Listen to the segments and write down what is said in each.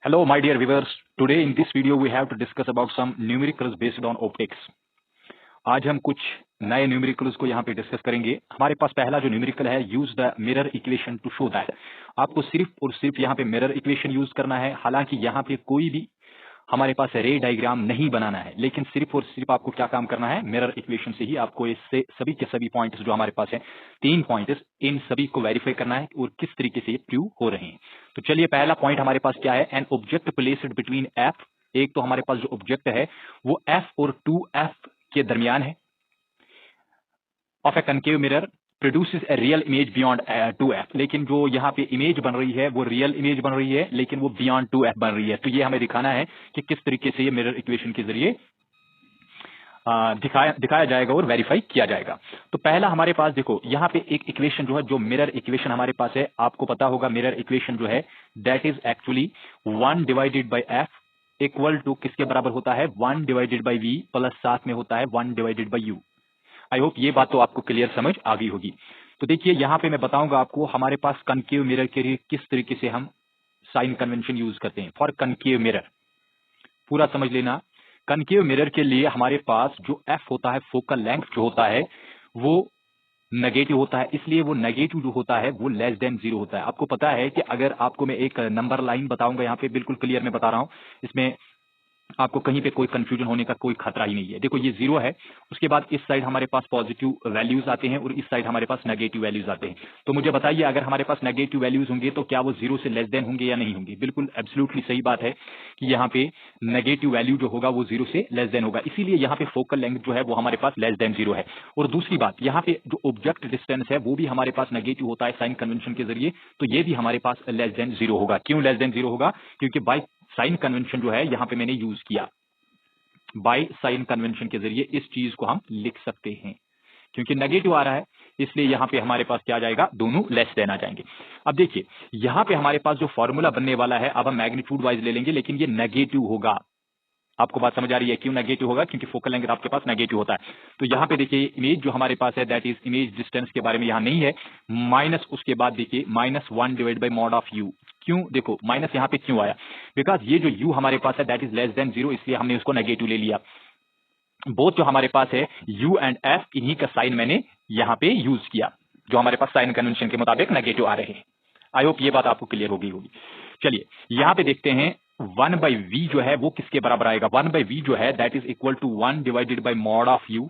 Hello, my dear viewers. Today in this video we have to discuss about some numericals based on optics. आज हम कुछ नए numericals को यहाँ पे डिस्कस करेंगे। हमारे पास पहला जो न्यूमेरिकल है, use the mirror equation two show that. आपको सिर्फ और सिर्फ यहाँ पे मिरर इक्वेशन यूज करना है। हालांकि यहाँ पे कोई भी हमारे पास रे डायग्राम नहीं बनाना है, लेकिन सिर्फ और सिर्फ आपको क्या काम करना है, मिरर इक्वेशन से ही आपको इससे सभी के सभी पॉइंट्स जो हमारे पास है, 3 पॉइंट्स, इन सभी को वेरीफाई करना है और किस तरीके से ये प्रूव हो रहे हैं। तो चलिए, पहला पॉइंट हमारे पास क्या है, an object placed between F. एक तो हमारे पास जो ऑब्जेक्ट है वो एफ और 2f के दरमियान है, of a concave mirror produces a real image beyond 2f। लेकिन जो यहाँ पे इमेज बन रही है वो रियल इमेज बन रही है, लेकिन वो बियॉन्ड 2f बन रही है। तो ये हमें दिखाना है कि किस तरीके से ये मिरर इक्वेशन के जरिए दिखाया जाएगा और वेरीफाई किया जाएगा। तो पहला हमारे पास देखो, यहाँ पे एक इक्वेशन जो है, जो मिरर इक्वेशन हमारे पास है, आपको पता होगा मिरर इक्वेशन जो है that is actually 1 divided by f equal to किसके बराबर होता है, 1 डिवाइडेड बाई वी प्लस साथ में होता है 1 divided by you. I hope ये बात तो आपको क्लियर समझ आ गई होगी। तो देखिए, यहां पे मैं बताऊंगा आपको हमारे पास कनकेव मिरर के लिए किस तरीके से हम साइन कन्वेंशन यूज करते हैं फॉर कनकेव मिरर। पूरा समझ लेना, कनकेव मिरर के लिए हमारे पास जो एफ होता है, फोकल लेंथ जो होता है वो नेगेटिव होता है, इसलिए वो नेगेटिव जो होता है वो लेस देन 0 होता है। आपको पता है कि अगर आपको मैं एक नंबर लाइन बताऊंगा, यहाँ पे बिल्कुल क्लियर मैं बता रहा हूं, इसमें आपको कहीं पे कोई कंफ्यूजन होने का कोई खतरा ही नहीं है। देखो, ये 0 है, उसके बाद इस साइड हमारे पास पॉजिटिव वैल्यूज आते हैं और इस साइड हमारे पास नेगेटिव वैल्यूज आते हैं। तो मुझे बताइए, अगर हमारे पास नेगेटिव वैल्यूज होंगे तो क्या वो 0 से लेस देन होंगे या नहीं होंगे? बिल्कुल एब्सोल्युटली सही बात है कि यहाँ पे नेगेटिव वैल्यू जो होगा वो 0 से लेस देन होगा, इसीलिए यहाँ पे फोकल लेंथ जो है वो हमारे पास लेस देन 0 है। और दूसरी बात, यहाँ पे जो ऑब्जेक्ट डिस्टेंस है वो भी हमारे पास नेगेटिव होता है साइन कन्वेंशन के जरिए, तो ये भी हमारे पास लेस देन 0 होगा। क्यों लेस देन 0 होगा? क्योंकि बाय साइन कन्वेंशन जो है यहाँ पे मैंने यूज किया, बाय साइन कन्वेंशन के जरिए इस चीज को हम लिख सकते हैं। क्योंकि नेगेटिव आ रहा है, इसलिए यहां पे हमारे पास क्या आ जाएगा, दोनों लेस देन आ जाएंगे। अब देखिए, यहां पे हमारे पास जो फॉर्मूला बनने वाला है, अब हम मैग्नीट्यूड वाइज ले लेंगे, लेकिन ये नेगेटिव होगा। आपको बात समझ आ रही है क्यों नेगेटिव होगा? क्योंकि फोकल लेंथ आपके पास नेगेटिव होता है। तो यहाँ पे देखिए, इमेज जो हमारे पास है दैट इज इमेज डिस्टेंस के बारे में यहाँ नहीं है, माइनस उसके बाद देखिए -1 divide by mod of you. क्यों? देखो माइनस यहाँ पे क्यों आया, बिकॉज ये जो यू हमारे पास है दैट इज लेस देन 0, इसलिए हमने उसको नेगेटिव ले लिया। बोथ जो हमारे पास है u एंड f, इन्हीं का साइन मैंने यहाँ पे यूज किया, जो हमारे पास साइन कन्वेंशन के मुताबिक नेगेटिव आ रहे हैं। आई होप ये बात आपको क्लियर हो गई होगी। चलिए, यहाँ पे देखते हैं 1 बाई वी जो है वो किसके बराबर आएगा। 1 बाई वी जो है that is equal to 1 divided by mod of u.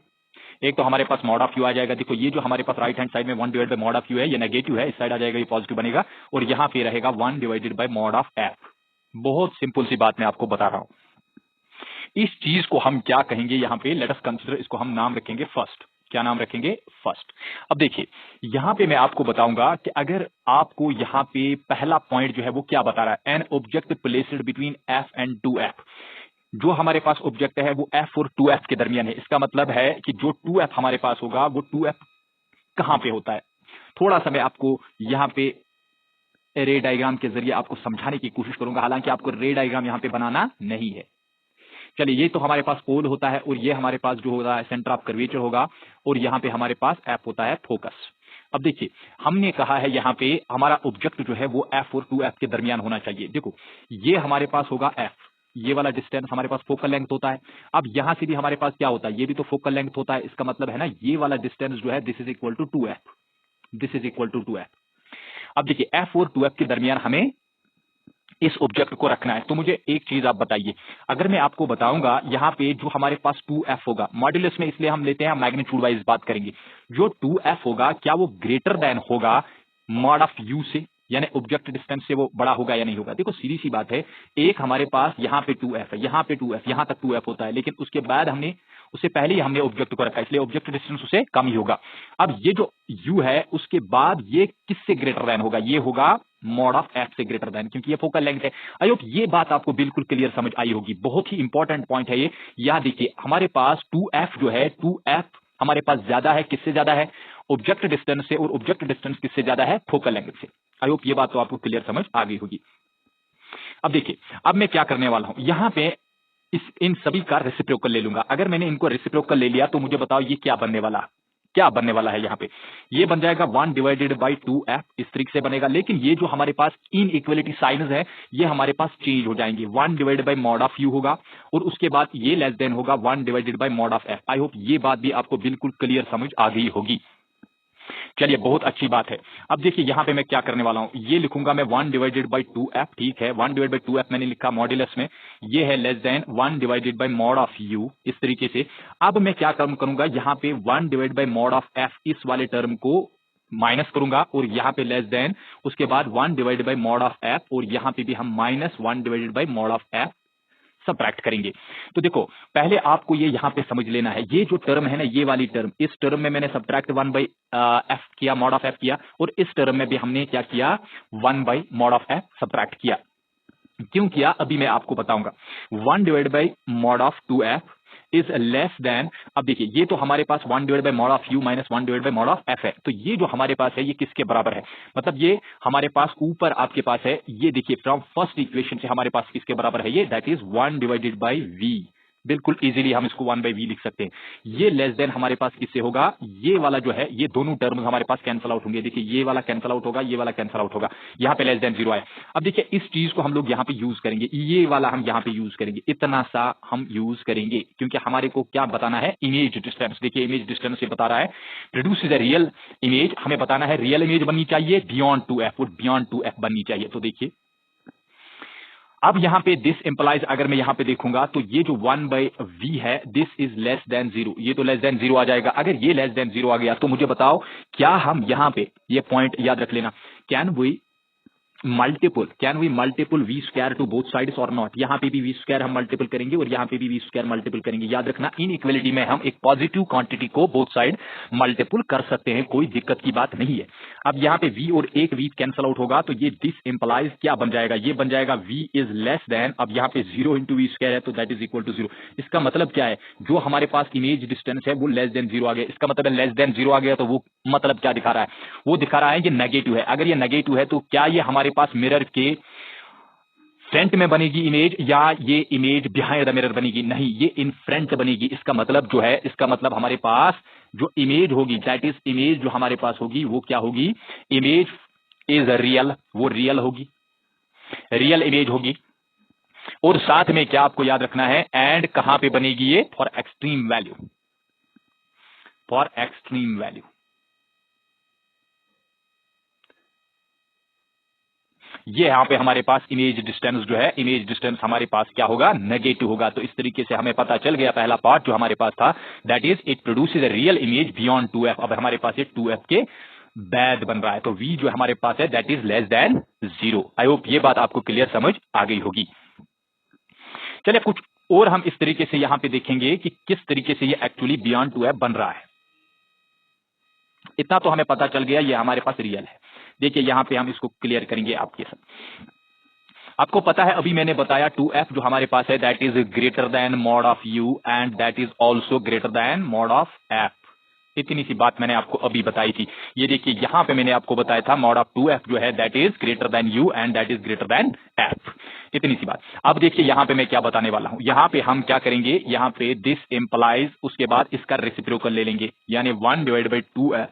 एक तो हमारे पास मॉड ऑफ यू आ जाएगा। देखो, ये जो हमारे पास राइट हैंड साइड में 1 divide by mod of u है, ये नेगेटिव है, इस साइड आ जाएगा, ये पॉजिटिव बनेगा, और यहाँ पे रहेगा 1 divided by mod of F. बहुत सिंपल सी बात मैं आपको बता रहा हूं। इस चीज को हम क्या कहेंगे यहाँ पे, लेट अस कंसीडर, इसको हम नाम रखेंगे फर्स्ट। क्या नाम रखेंगे? फर्स्ट। अब देखिए, यहां पे मैं आपको बताऊंगा कि अगर आपको यहाँ पे पहला पॉइंट जो है वो क्या बता रहा है, an object placed between F and 2f। जो हमारे पास ऑब्जेक्ट है वो f और 2f के दरमियान है। इसका मतलब है कि जो 2f हमारे पास होगा वो 2f कहां पे होता है। थोड़ा सा मैं आपको यहाँ पे रे डायग्राम के जरिए आपको समझाने की कोशिश करूंगा, हालांकि आपको रे डायग्राम यहाँ पे बनाना नहीं है। चलिए, ये तो हमारे पास पोल होता है और ये हमारे पास जो होता है सेंटर ऑफ कर्वेचर होगा, और यहाँ पे हमारे पास एफ होता है फोकस। अब देखिए, हमने कहा है यहाँ पे हमारा ऑब्जेक्ट जो है वो एफ और 2f के दरमियान होना चाहिए। देखो, ये हमारे पास होगा एफ, ये वाला डिस्टेंस हमारे पास फोकल लेंथ होता है। अब यहां से भी हमारे पास क्या होता है, ये भी तो फोकल लेंथ होता है। इसका मतलब है ना, ये वाला डिस्टेंस जो है this is equal to 2f, this is equal to 2f। अब देखिए, एफ और 2f के दरमियान हमें इस ऑब्जेक्ट को रखना है। तो मुझे एक चीज आप बताइए, अगर मैं आपको बताऊंगा यहाँ पे जो हमारे पास 2f होगा, मॉड्यूलस में इसलिए हम लेते हैं, मैग्नीट्यूड वाइज बात करेंगे, जो 2f होगा क्या वो ग्रेटर देन होगा मॉड ऑफ u से, यानी ऑब्जेक्ट डिस्टेंस से वो बड़ा होगा या नहीं होगा? देखो, सीधी सी बात है, एक हमारे पास यहाँ पे 2f है, यहाँ पे 2f, यहाँ तक 2f होता है, लेकिन उसके बाद हमने, उससे पहले ही हमने ऑब्जेक्ट को रखा, इसलिए ऑब्जेक्ट डिस्टेंस उससे कम ही होगा। अब ये जो u है उसके बाद ये किससे ग्रेटर देन होगा? ये होगा मॉड ऑफ f से ग्रेटर देन, क्योंकि ये फोकल लेंथ है। आई होप ये बात आपको बिल्कुल क्लियर समझ आई होगी। बहुत ही इंपॉर्टेंट पॉइंट है ये, याद देखिए, हमारे पास 2f जो है, 2f हमारे पास ज्यादा है, किससे ज्यादा है? ऑब्जेक्ट डिस्टेंस से, और ऑब्जेक्ट डिस्टेंस किससे ज्यादा है? फोकल लेंथ से। आई होप ये बात तो आपको क्लियर समझ आ गई होगी। अब देखिए, अब मैं क्या करने वाला हूं, यहां पे इन सभी का रेसिप्रोकल ले लूंगा। अगर मैंने इनको रेसिप्रोकल ले लिया तो मुझे बताओ ये क्या बनने वाला, क्या बनने वाला है यहाँ पे, ये बन जाएगा 1 डिवाइडेड बाई 2f, इस तरीके से बनेगा। लेकिन ये जो हमारे पास इनइक्वलिटी साइंस है ये हमारे पास चेंज हो जाएंगे, 1 divided by mod of u होगा और उसके बाद ये लेस देन होगा 1 divided by mod of f। I hope ये बात भी आपको बिल्कुल क्लियर समझ आ गई होगी। चलिए बहुत अच्छी बात है। अब देखिए यहां पे मैं क्या करने वाला हूं, ये लिखूंगा मैं 1 डिवाइडेड बाई 2f, ठीक है, 1 डिवाइड बाई 2f मैंने लिखा मॉड्यूलस में, ये है less than 1 divided by mod of u, इस तरीके से। अब मैं क्या करूंगा, यहां पे 1 divide by mod of f इस वाले टर्म को माइनस करूंगा और यहां पे लेस देन, उसके बाद 1 divided by mod of f और यहां पे भी हम minus 1 divided by mod of f subtract करेंगे। तो देखो पहले आपको ये यहां पे समझ लेना है, ये जो टर्म है ना, ये वाली टर्म, इस टर्म में मैंने सबट्रैक्ट 1 बाई एफ किया, मॉड ऑफ एफ किया, और इस टर्म में भी हमने क्या किया, 1 by mod of F subtract किया। क्यों किया अभी मैं आपको बताऊंगा। 1 divide by mod of 2f is less then, अब देखिए ये तो हमारे पास 1 divide by mod of u minus 1 divide by mod of f है, तो ये जो हमारे पास है ये किसके बराबर है, मतलब ये हमारे पास ऊपर आपके पास है, ये देखिए फ्रॉम फर्स्ट इक्वेशन से हमारे पास किसके बराबर है, ये that is 1 divided by v। बिल्कुल इजीली हम इसको 1 बाई वी लिख सकते हैं। ये लेस देन हमारे पास किससे होगा, ये वाला जो है, ये दोनों टर्म्स हमारे पास कैंसल आउट होंगे। देखिए ये वाला कैंसल आउट होगा, ये वाला कैंसल आउट होगा, यहाँ पे लेस देन 0 आया। अब देखिए इस चीज को हम लोग यहाँ पे यूज करेंगे, ये वाला हम यहाँ पे यूज करेंगे, इतना सा हम यूज करेंगे, क्योंकि हमारे को क्या बताना है, इमेज डिस्टेंस। देखिए इमेज डिस्टेंस से बता रहा है produce is a real image, हमें बताना है रियल इमेज बननी चाहिए बियॉन्ड 2f, और बियॉन्ड 2f बननी चाहिए। तो देखिए अब यहां पे दिस इंप्लाइज, अगर मैं यहां पे देखूंगा तो ये जो 1 बाई वी है, दिस इज लेस देन 0, ये तो लेस देन 0 आ जाएगा। अगर ये लेस देन 0 आ गया तो मुझे बताओ क्या हम यहां पे, ये पॉइंट याद रख लेना, can we multiple we square to both sides और नॉट, यहां पे भी वी स्क्वायर हम मल्टीपल करेंगे और यहां पे भी वी स्क्वायर मल्टीपल करेंगे। याद रखना इन इक्वलिटी में हम एक पॉजिटिव क्वांटिटी को बोथ साइड मल्टीपल कर सकते हैं, कोई दिक्कत की बात नहीं है। अब यहां पे v और एक v कैंसल आउट होगा, तो ये दिस इंप्लाइज क्या बन जाएगा, ये बन जाएगा v इज लेस देन, अब यहां पे 0 इंटू वी स्क्वायर है तो दैट इज इक्वल टू 0। इसका मतलब क्या है, जो हमारे पास इमेज डिस्टेंस है वो लेस देन 0 आ गया, इसका मतलब लेस देन 0 आ गया, तो वो मतलब क्या दिखा रहा है, वो दिखा रहा है ये नेगेटिव है। अगर ये नेगेटिव है तो क्या ये हमारे पास मिरर के फ्रंट में बनेगी इमेज, या ये इमेज बिहाइंड द मिरर बनेगी, नहीं ये इन फ्रंट बनेगी। इसका मतलब जो है, इसका मतलब हमारे पास जो इमेज होगी, दैट इज इमेज जो हमारे पास होगी वो क्या होगी, इमेज इज रियल, वो रियल होगी, रियल इमेज होगी। और साथ में क्या आपको याद रखना है, एंड कहां पे बनेगी ये, for extreme value, for extreme value. ये यहां पे हमारे पास इमेज डिस्टेंस जो है, इमेज डिस्टेंस हमारे पास क्या होगा, नेगेटिव होगा। तो इस तरीके से हमें पता चल गया पहला पार्ट जो हमारे पास था, that is it produces a real image beyond 2f। अब हमारे पास ये 2f के बैद बन रहा है, तो v जो हमारे पास है that is less than 0। I hope ये बात आपको क्लियर समझ आ गई होगी। चलिए कुछ और हम इस तरीके से यहां पे देखेंगे कि किस तरीके से ये एक्चुअली बियॉन्ड 2f बन रहा है। इतना तो हमें पता चल गया ये हमारे पास रियल है। देखिए यहां पे हम इसको क्लियर करेंगे आपके साथ। आपको पता है अभी मैंने बताया 2f जो हमारे पास है that is greater than mod of u and that is also greater than mod of f। इतनी सी बात मैंने आपको अभी बताई थी। ये देखिए यहां पे मैंने आपको बताया था मॉड ऑफ 2f जो है that is greater than u and that is greater than f। इतनी सी बात। अब देखिए यहां पे मैं क्या बताने वाला हूं, यहां पे हम क्या करेंगे, यहां पे दिस इंप्लाइज, उसके बाद इसका रेसिप्रोकल ले लेंगे, यानी 1 डिवाइड बाई 2f,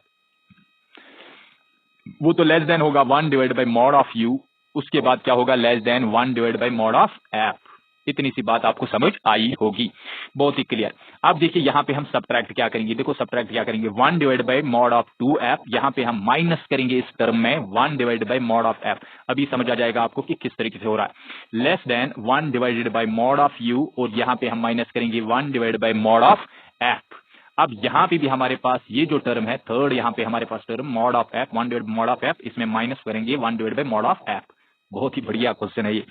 वो तो लेस देन होगा 1 divide by mod of u, उसके बाद क्या होगा, less than 1 divide by mod of f। इतनी सी बात आपको समझ आई होगी, बहुत ही क्लियर। अब देखिए यहां पे हम सबट्रैक्ट क्या करेंगे, देखो सबट्रैक्ट क्या करेंगे, 1 divide by mod of 2f, यहां पे हम माइनस करेंगे इस टर्म में 1 divide by mod of f। अभी समझ आ जाएगा आपको कि किस तरीके से हो रहा है, less than 1 divided by mod of u, और यहां पे हम माइनस करेंगे 1 divide by mod of f। अब यहां पे भी हमारे पास ये जो टर्म है थर्ड, यहां पे हमारे पास term mod of f, 1 divide mod of f, इसमें माइनस करेंगे 1 divide by mod of f। बहुत ही बढ़िया क्वेश्चन है ये।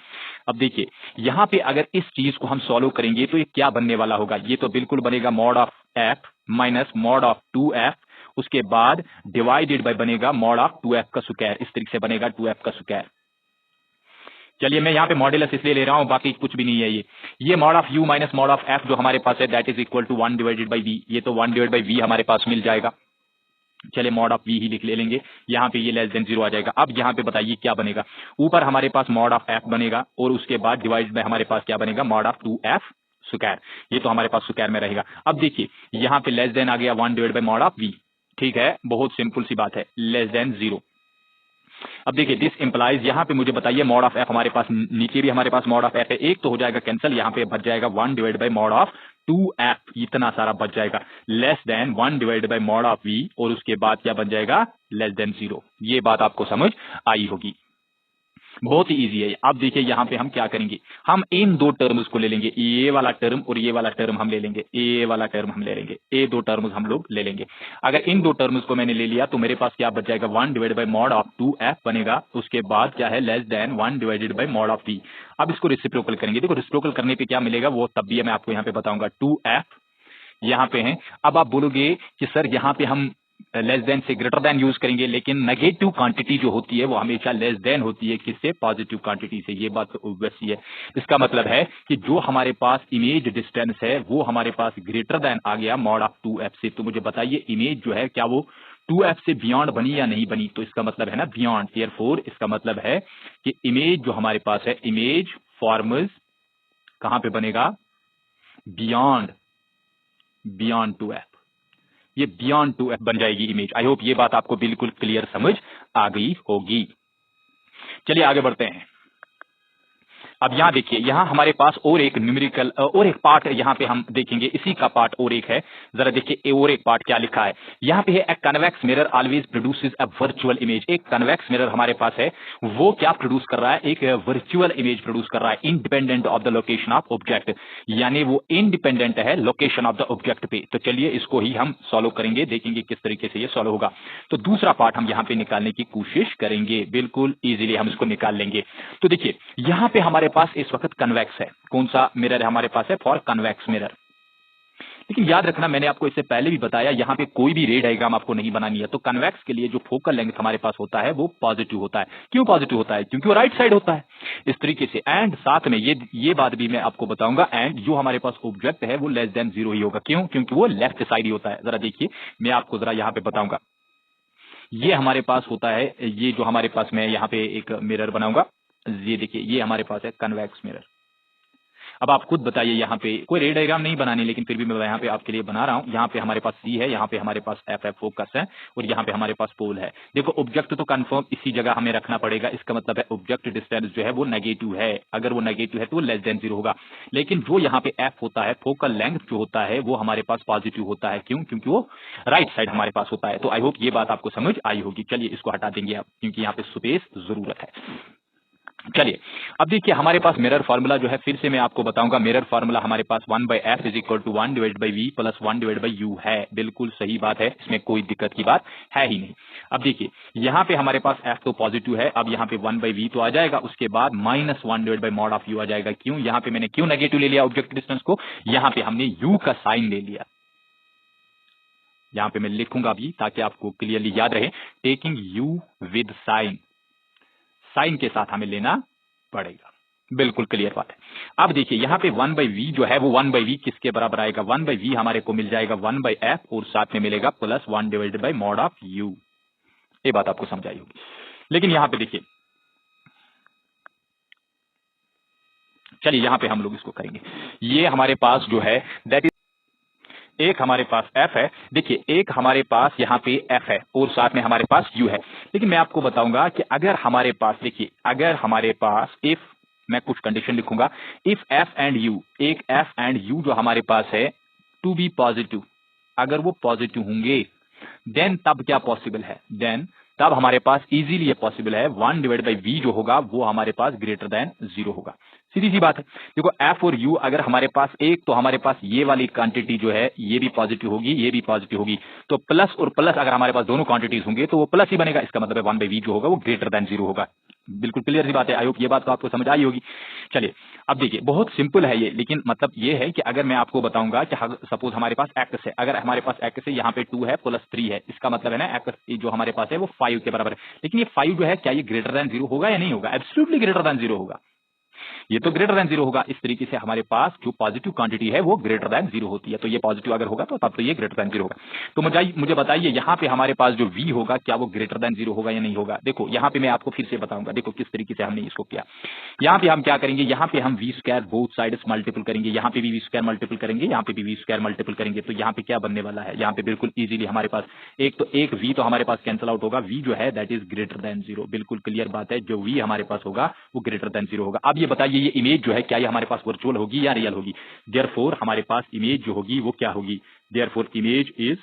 अब देखिए यहां पे अगर इस चीज को हम सॉल्व करेंगे तो ये क्या बनने वाला होगा, ये तो बिल्कुल बनेगा mod of f minus mod of 2f, उसके बाद डिवाइडेड बाय बनेगा मॉड ऑफ 2f का स्क्वायर, इस तरीके से बनेगा 2f का स्क्वायर। चलिए मैं यहाँ पे मॉड्यूलस इसलिए ले रहा हूं, बाकी कुछ भी नहीं है। ये mod of u minus mod of f जो हमारे पास है that is equal to 1 divided by v, ये तो 1 डिवाइड बाई v हमारे पास मिल जाएगा। चलिए मॉड ऑफ v ही लिख ले लेंगे, यहाँ पे ये लेस देन 0 आ जाएगा। अब यहाँ पे बताइए क्या बनेगा, ऊपर हमारे पास मॉड ऑफ f बनेगा और उसके बाद डिवाइड बाय हमारे पास क्या बनेगा, मॉड ऑफ 2f स्क्वायर, ये तो हमारे पास स्क्वायर में रहेगा। अब देखिए यहाँ पे लेस देन आ गया 1 divide by mod of v, ठीक है, बहुत सिंपल सी बात है, लेस देन 0। अब देखिए दिस इंप्लाइज, यहां पे मुझे बताइए मॉड ऑफ एफ हमारे पास नीचे भी हमारे पास मॉड ऑफ एफ है, एक तो हो जाएगा कैंसिल, यहां पे बच जाएगा 1 divide by mod of 2f, इतना सारा बच जाएगा, less than 1 divide by mod of v, और उसके बाद क्या बन जाएगा, लेस देन 0। ये बात आपको समझ आई होगी, बहुत ही इजी है। अब देखिए यहां पे हम क्या करेंगे, हम इन दो टर्म्स को ले लेंगे, ये वाला टर्म और ये वाला टर्म हम ले लेंगे, ये वाला टर्म हम ले लेंगे, ये दो टर्म्स हम लोग ले लेंगे। अगर इन दो टर्म्स को मैंने ले लिया तो मेरे पास क्या बच जाएगा, 1 divide by mod of 2f बनेगा, उसके बाद क्या है, less than 1 divided by mod of v। अब इसको रेसिप्रोकल करेंगे, देखो रेसिप्रोकल करने पे क्या मिलेगा वो तब भी मैं आपको यहाँ पे बताऊंगा, 2f यहाँ पे है। अब आप बोलोगे कि सर यहाँ पे हम लेस देन से ग्रेटर देन यूज करेंगे, लेकिन नेगेटिव क्वांटिटी जो होती है वो हमेशा लेस देन होती है, किससे, पॉजिटिव क्वांटिटी से, ये बात तो ऑब्वियस है। इसका मतलब है कि जो हमारे पास इमेज डिस्टेंस है वो हमारे पास ग्रेटर देन आ गया मॉड ऑफ 2f से। तो मुझे बताइए इमेज जो है क्या वो 2f से बियॉन्ड बनी या नहीं बनी, तो इसका मतलब है ना बियॉन्ड, हियरफॉर इसका मतलब है कि इमेज जो हमारे पास है, इमेज फॉर्मस कहां पे बनेगा, बियॉन्ड 2f, ये बियॉन्ड 2f बन जाएगी इमेज। आई होप ये बात आपको बिल्कुल क्लियर समझ आ गई होगी। चलिए आगे बढ़ते हैं। अब यहां देखिए, यहां हमारे पास और एक न्यूमेरिकल और एक पार्ट यहां पे हम देखेंगे, इसी का पार्ट और एक है, जरा देखिए और एक पार्ट क्या लिखा है यहां पे है, ए convex mirror always produces a virtual image. एक कन्वेक्स मिरर हमारे पास है, वो क्या प्रोड्यूस कर रहा है, एक वर्चुअल इमेज प्रोड्यूस कर रहा है, independent of the location of object, यानी वो इंडिपेंडेंट है लोकेशन ऑफ द ऑब्जेक्ट पे। तो चलिए इसको ही हम सॉल्व करेंगे, देखेंगे किस तरीके से ये सॉल्व होगा। तो दूसरा पार्ट हम यहां पे निकालने की कोशिश करेंगे, बिल्कुल इजीली हम इसको निकाल लेंगे। तो देखिए यहां पे हमारे पास इस वक्त कन्वेक्स है, कौन सा मिरर है हमारे पास है, फॉर कन्वेक्स मिरर। लेकिन याद रखना, मैंने आपको इससे पहले भी बताया, यहां पे कोई भी रे डायग्राम आपको नहीं बनानी है। तो कन्वेक्स के लिए जो फोकल लेंथ हमारे पास होता है वो पॉजिटिव होता है। क्यों पॉजिटिव होता है, क्योंकि वो राइट साइड होता है, इस तरीके से। एंड साथ में ये बात भी मैं आपको बताऊंगा, एंड जो हमारे पास ऑब्जेक्ट है वो लेस देन 0 ही होगा। क्यों, क्योंकि वो लेफ्ट साइड ही होता है। जरा देखिए मैं आपको जरा यहां पे बताऊंगा, ये हमारे पास होता है, ये जो हमारे पास, मैं यहाँ पे एक मिरर बनाऊंगा, ये देखिए ये हमारे पास है कन्वेक्स मिरर। अब आप खुद बताइए, यहाँ पे कोई रे डायग्राम नहीं बनानी, लेकिन फिर भी मैं यहाँ पे आपके लिए बना रहा हूँ। यहाँ पे हमारे पास सी है, यहाँ पे हमारे पास एफ फोकस है, और यहाँ पे हमारे पास पोल है। देखो ऑब्जेक्ट तो कंफर्म इसी जगह हमें रखना पड़ेगा, इसका मतलब है ऑब्जेक्ट डिस्टेंस जो है वो नेगेटिव है। अगर वो नेगेटिव है तो वो लेस देन 0 होगा। लेकिन जो यहाँ पे एफ होता है, फोकल लेंथ जो होता है वो हमारे पास पॉजिटिव होता है। क्यों, क्योंकि वो राइट साइड हमारे पास होता है। तो आई होप ये बात आपको समझ आई होगी। चलिए इसको हटा देंगे आप, क्योंकि यहाँ पे स्पेस जरूरत है। चलिए अब देखिए हमारे पास मिरर फार्मूला जो है, फिर से मैं आपको बताऊंगा, मिरर फार्मूला हमारे पास 1/f is equal to 1 divide by v plus 1 divide by u है। बिल्कुल सही बात है, इसमें कोई दिक्कत की बात है ही नहीं। अब देखिए यहाँ पे हमारे पास f तो पॉजिटिव है, अब यहाँ पे 1/v तो आ जाएगा, उसके बाद -1 divide by mod of u आ जाएगा। क्यों, यहाँ पे मैंने क्यों नेगेटिव ले लिया ऑब्जेक्ट डिस्टेंस को, यहाँ पे हमने u का साइन ले लिया। यहाँ पे मैं लिखूंगा अभी ताकि आपको क्लियरली याद रहे, taking u with sign, sign के साथ हमें लेना पड़ेगा। बिल्कुल क्लियर बात है। अब देखिए यहाँ पे 1/v जो है वो 1/v किसके बराबर आएगा, 1/v हमारे को मिल जाएगा 1/f, और साथ में मिलेगा plus 1 divided by mod of u। ये बात आपको समझ आई होगी। लेकिन यहाँ पे देखिए, चलिए यहाँ पे हम लोग इसको करेंगे, ये हमारे पास जो है दैट इज, एक हमारे पास f है, देखिए एक हमारे पास यहाँ पे f है, और साथ में हमारे पास u है। लेकिन मैं आपको बताऊंगा कि अगर हमारे पास, देखिए अगर हमारे पास इफ, मैं कुछ कंडीशन लिखूंगा, इफ f एंड u, एक f एंड u जो हमारे पास है टू बी पॉजिटिव, अगर वो पॉजिटिव होंगे देन तब क्या पॉसिबल है, देन तब हमारे पास इजीली ये पॉसिबल है 1 डिवाइड बाई v जो होगा वो हमारे पास ग्रेटर देन 0 होगा। सीधी सी बात है। देखो f और u अगर हमारे पास एक, तो हमारे पास ये वाली क्वांटिटी जो है ये भी पॉजिटिव होगी, ये भी पॉजिटिव होगी, तो प्लस और प्लस अगर हमारे पास दोनों क्वांटिटीज होंगे तो वो प्लस ही बनेगा। इसका मतलब है 1/v जो होगा वो ग्रेटर देन 0 होगा। बिल्कुल क्लियर सी बात है। आई होप ये बात तो आपको समझ आई होगी। चलिए अब देखिए बहुत सिंपल है ये, लेकिन मतलब ये है कि अगर मैं आपको बताऊंगा कि सपोज हमारे पास एक्स है, अगर हमारे पास एक्स है, यहाँ पे 2 है प्लस 3 है, इसका मतलब है ना एक्स जो हमारे पास है वो 5 के बराबर है। लेकिन ये 5 जो है क्या ये ग्रेटर देन 0 होगा या नहीं होगा, एब्सोल्युटली ग्रेटर देन 0 होगा। ये तो ग्रेटर देन 0 होगा। इस तरीके से हमारे पास जो पॉजिटिव क्वांटिटी है वो ग्रेटर देन 0 होती है। तो ये पॉजिटिव अगर होगा तो तब तो ये ग्रेटर देन 0 होगा। तो मुझे बताइए यहाँ पे हमारे पास जो v होगा क्या वो ग्रेटर देन 0 होगा या नहीं होगा। देखो यहाँ पे मैं आपको फिर से बताऊंगा, देखो किस तरीके से हमने इसको किया। यहाँ पे हम क्या करेंगे, यहाँ पे हम v square both sides multiple करेंगे, यहाँ पे भी v स्क्वायर मल्टीपल करेंगे, यहाँ पे भी v स्क्वायर मल्टीपल करेंगे। तो यहाँ पे क्या बनने वाला है, यहाँ पे बिल्कुल इजीली हमारे पास एक v तो हमारे पास कैंसिल आउट होगा, v जो है दैट इज ग्रेटर देन 0। बिल्कुल क्लियर बात है, जो v हमारे पास होगा वो ग्रेटर देन 0 होगा। अब ये बताइए ये इमेज जो है क्या ये हमारे पास वर्चुअल होगी या रियल होगी। देयरफॉर हमारे पास इमेज जो होगी वो क्या होगी, देयरफॉर इमेज इज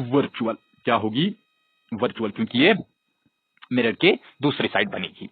वर्चुअल। क्या होगी, वर्चुअल, क्योंकि ये मिरर के दूसरी साइड बनेगी।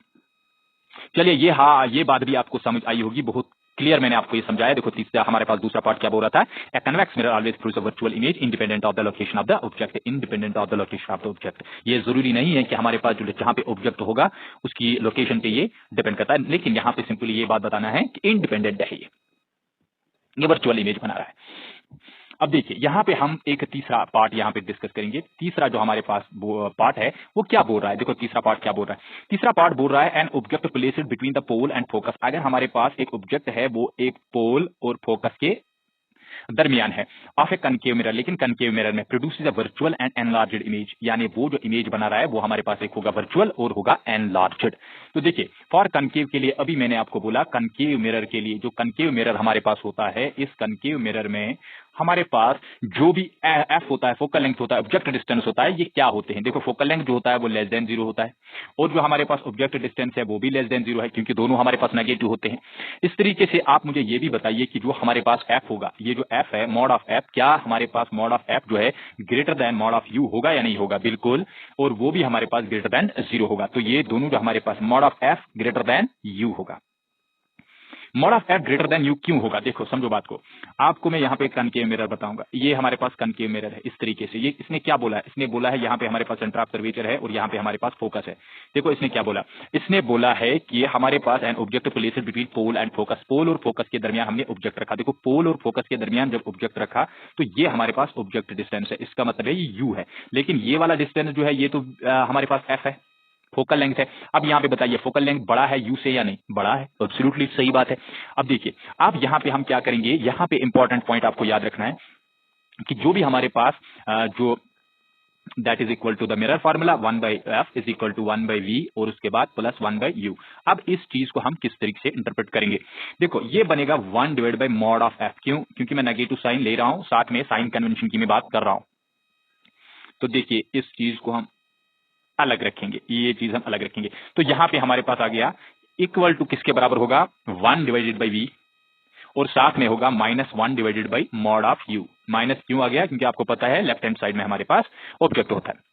चलिए ये बात भी आपको समझ आई होगी, बहुत क्लियर मैंने आपको ये समझाया। देखो तीसरा हमारे पास दूसरा पार्ट क्या बोल रहा था, ए convex mirror always produce a virtual image independent of the location of the object. Independent of the location of the object, ये जरूरी नहीं है कि हमारे पास जो जहां पे ऑब्जेक्ट होगा उसकी लोकेशन पे ये डिपेंड करता है, लेकिन यहां पे सिंपली ये बात बताना है कि इंडिपेंडेंट है, ये वर्चुअल इमेज बना रहा है। अब देखिए यहाँ पे हम एक तीसरा पार्ट यहाँ पे डिस्कस करेंगे। तीसरा जो हमारे पास पार्ट है वो क्या बोल रहा है, देखो तीसरा पार्ट क्या बोल रहा है। तीसरा पार्ट बोल रहा है an object placed between the pole and focus. अगर हमारे पास एक ऑब्जेक्ट है वो एक पोल और फोकस के दरमियान है ऑफ ए कनकेव मिरर, लेकिन कनकेव मिरर में produces a virtual and enlarged image, यानी वो जो इमेज बना रहा है वो हमारे पास एक होगा वर्चुअल और होगा एनलार्ज्ड। तो देखिए फॉर कनकेव के लिए अभी मैंने आपको बोला कनकेव मिरर के लिए, जो कनकेव मिरर हमारे पास होता है, इस कनकेव मिरर में हमारे पास जो भी एफ होता है, फोकल लेंथ होता है, ऑब्जेक्ट डिस्टेंस होता है, ये क्या होते हैं। देखो फोकल लेंथ जो होता है वो लेस देन 0 होता है और जो हमारे पास ऑब्जेक्ट डिस्टेंस है वो भी लेस देन 0 है, क्योंकि दोनों हमारे पास नेगेटिव होते हैं। इस तरीके से आप मुझे ये भी बताइए कि जो हमारे पास एफ होगा, ये जो एफ है मॉड ऑफ एफ, क्या हमारे पास मॉड ऑफ एफ जो है greater than mod of you होगा या नहीं होगा। बिल्कुल, और वो भी हमारे पास ग्रेटर देन 0 होगा। तो ये दोनों जो हमारे पास mod of F greater than U होगा। Mod of F greater than U क्यों होगा, देखो समझो बात को। आपको मैं यहाँ पे कनकेव मिरर बताऊंगा, ये हमारे पास कनकेव मिरर है। इस तरीके से ये इसने क्या बोला है, इसने बोला है यहाँ पे हमारे पास सेंटर ऑफ कर्वेचर है और यहाँ पे हमारे पास फोकस है। देखो इसने क्या बोला, इसने बोला है कि हमारे पास an object placed between pole and focus. Pole और फोकस के दरमियान हमने ऑब्जेक्ट रखा। देखो पोल और फोकस के दरमियान जब ऑब्जेक्ट रखा तो ये हमारे पास ऑब्जेक्ट डिस्टेंस है, इसका मतलब है ये यू है, लेकिन ये वाला डिस्टेंस जो है ये तो हमारे पास एफ है, फोकल लेंथ है। अब यहाँ पे बताइए फोकल लेंथ बड़ा है यू से या नहीं, बड़ा है, एब्सोल्युटली सही बात है। अब देखिए अब यहाँ पे हम क्या करेंगे, यहाँ पे इंपॉर्टेंट पॉइंट आपको याद रखना है कि जो भी हमारे पास जो that is equal to the mirror formula 1/f is equal to 1/v और उसके बाद प्लस 1/u। अब इस चीज को हम किस तरीके से इंटरप्रेट करेंगे, देखो ये बनेगा 1 divide by mod of f। क्यों, क्योंकि मैं नेगेटिव साइन ले रहा हूं, साथ में साइन कन्वेंशन की मैं बात कर रहा हूं। तो देखिए इस चीज को हम अलग रखेंगे, ये चीज हम अलग रखेंगे। तो यहां पे हमारे पास आ गया इक्वल टू किसके बराबर होगा, 1 डिवाइडेड बाई v और साथ में होगा -1 divided by mod of u। Minus क्यों आ गया, क्योंकि आपको पता है लेफ्ट हैंड साइड में हमारे पास ऑब्जेक्ट होता है।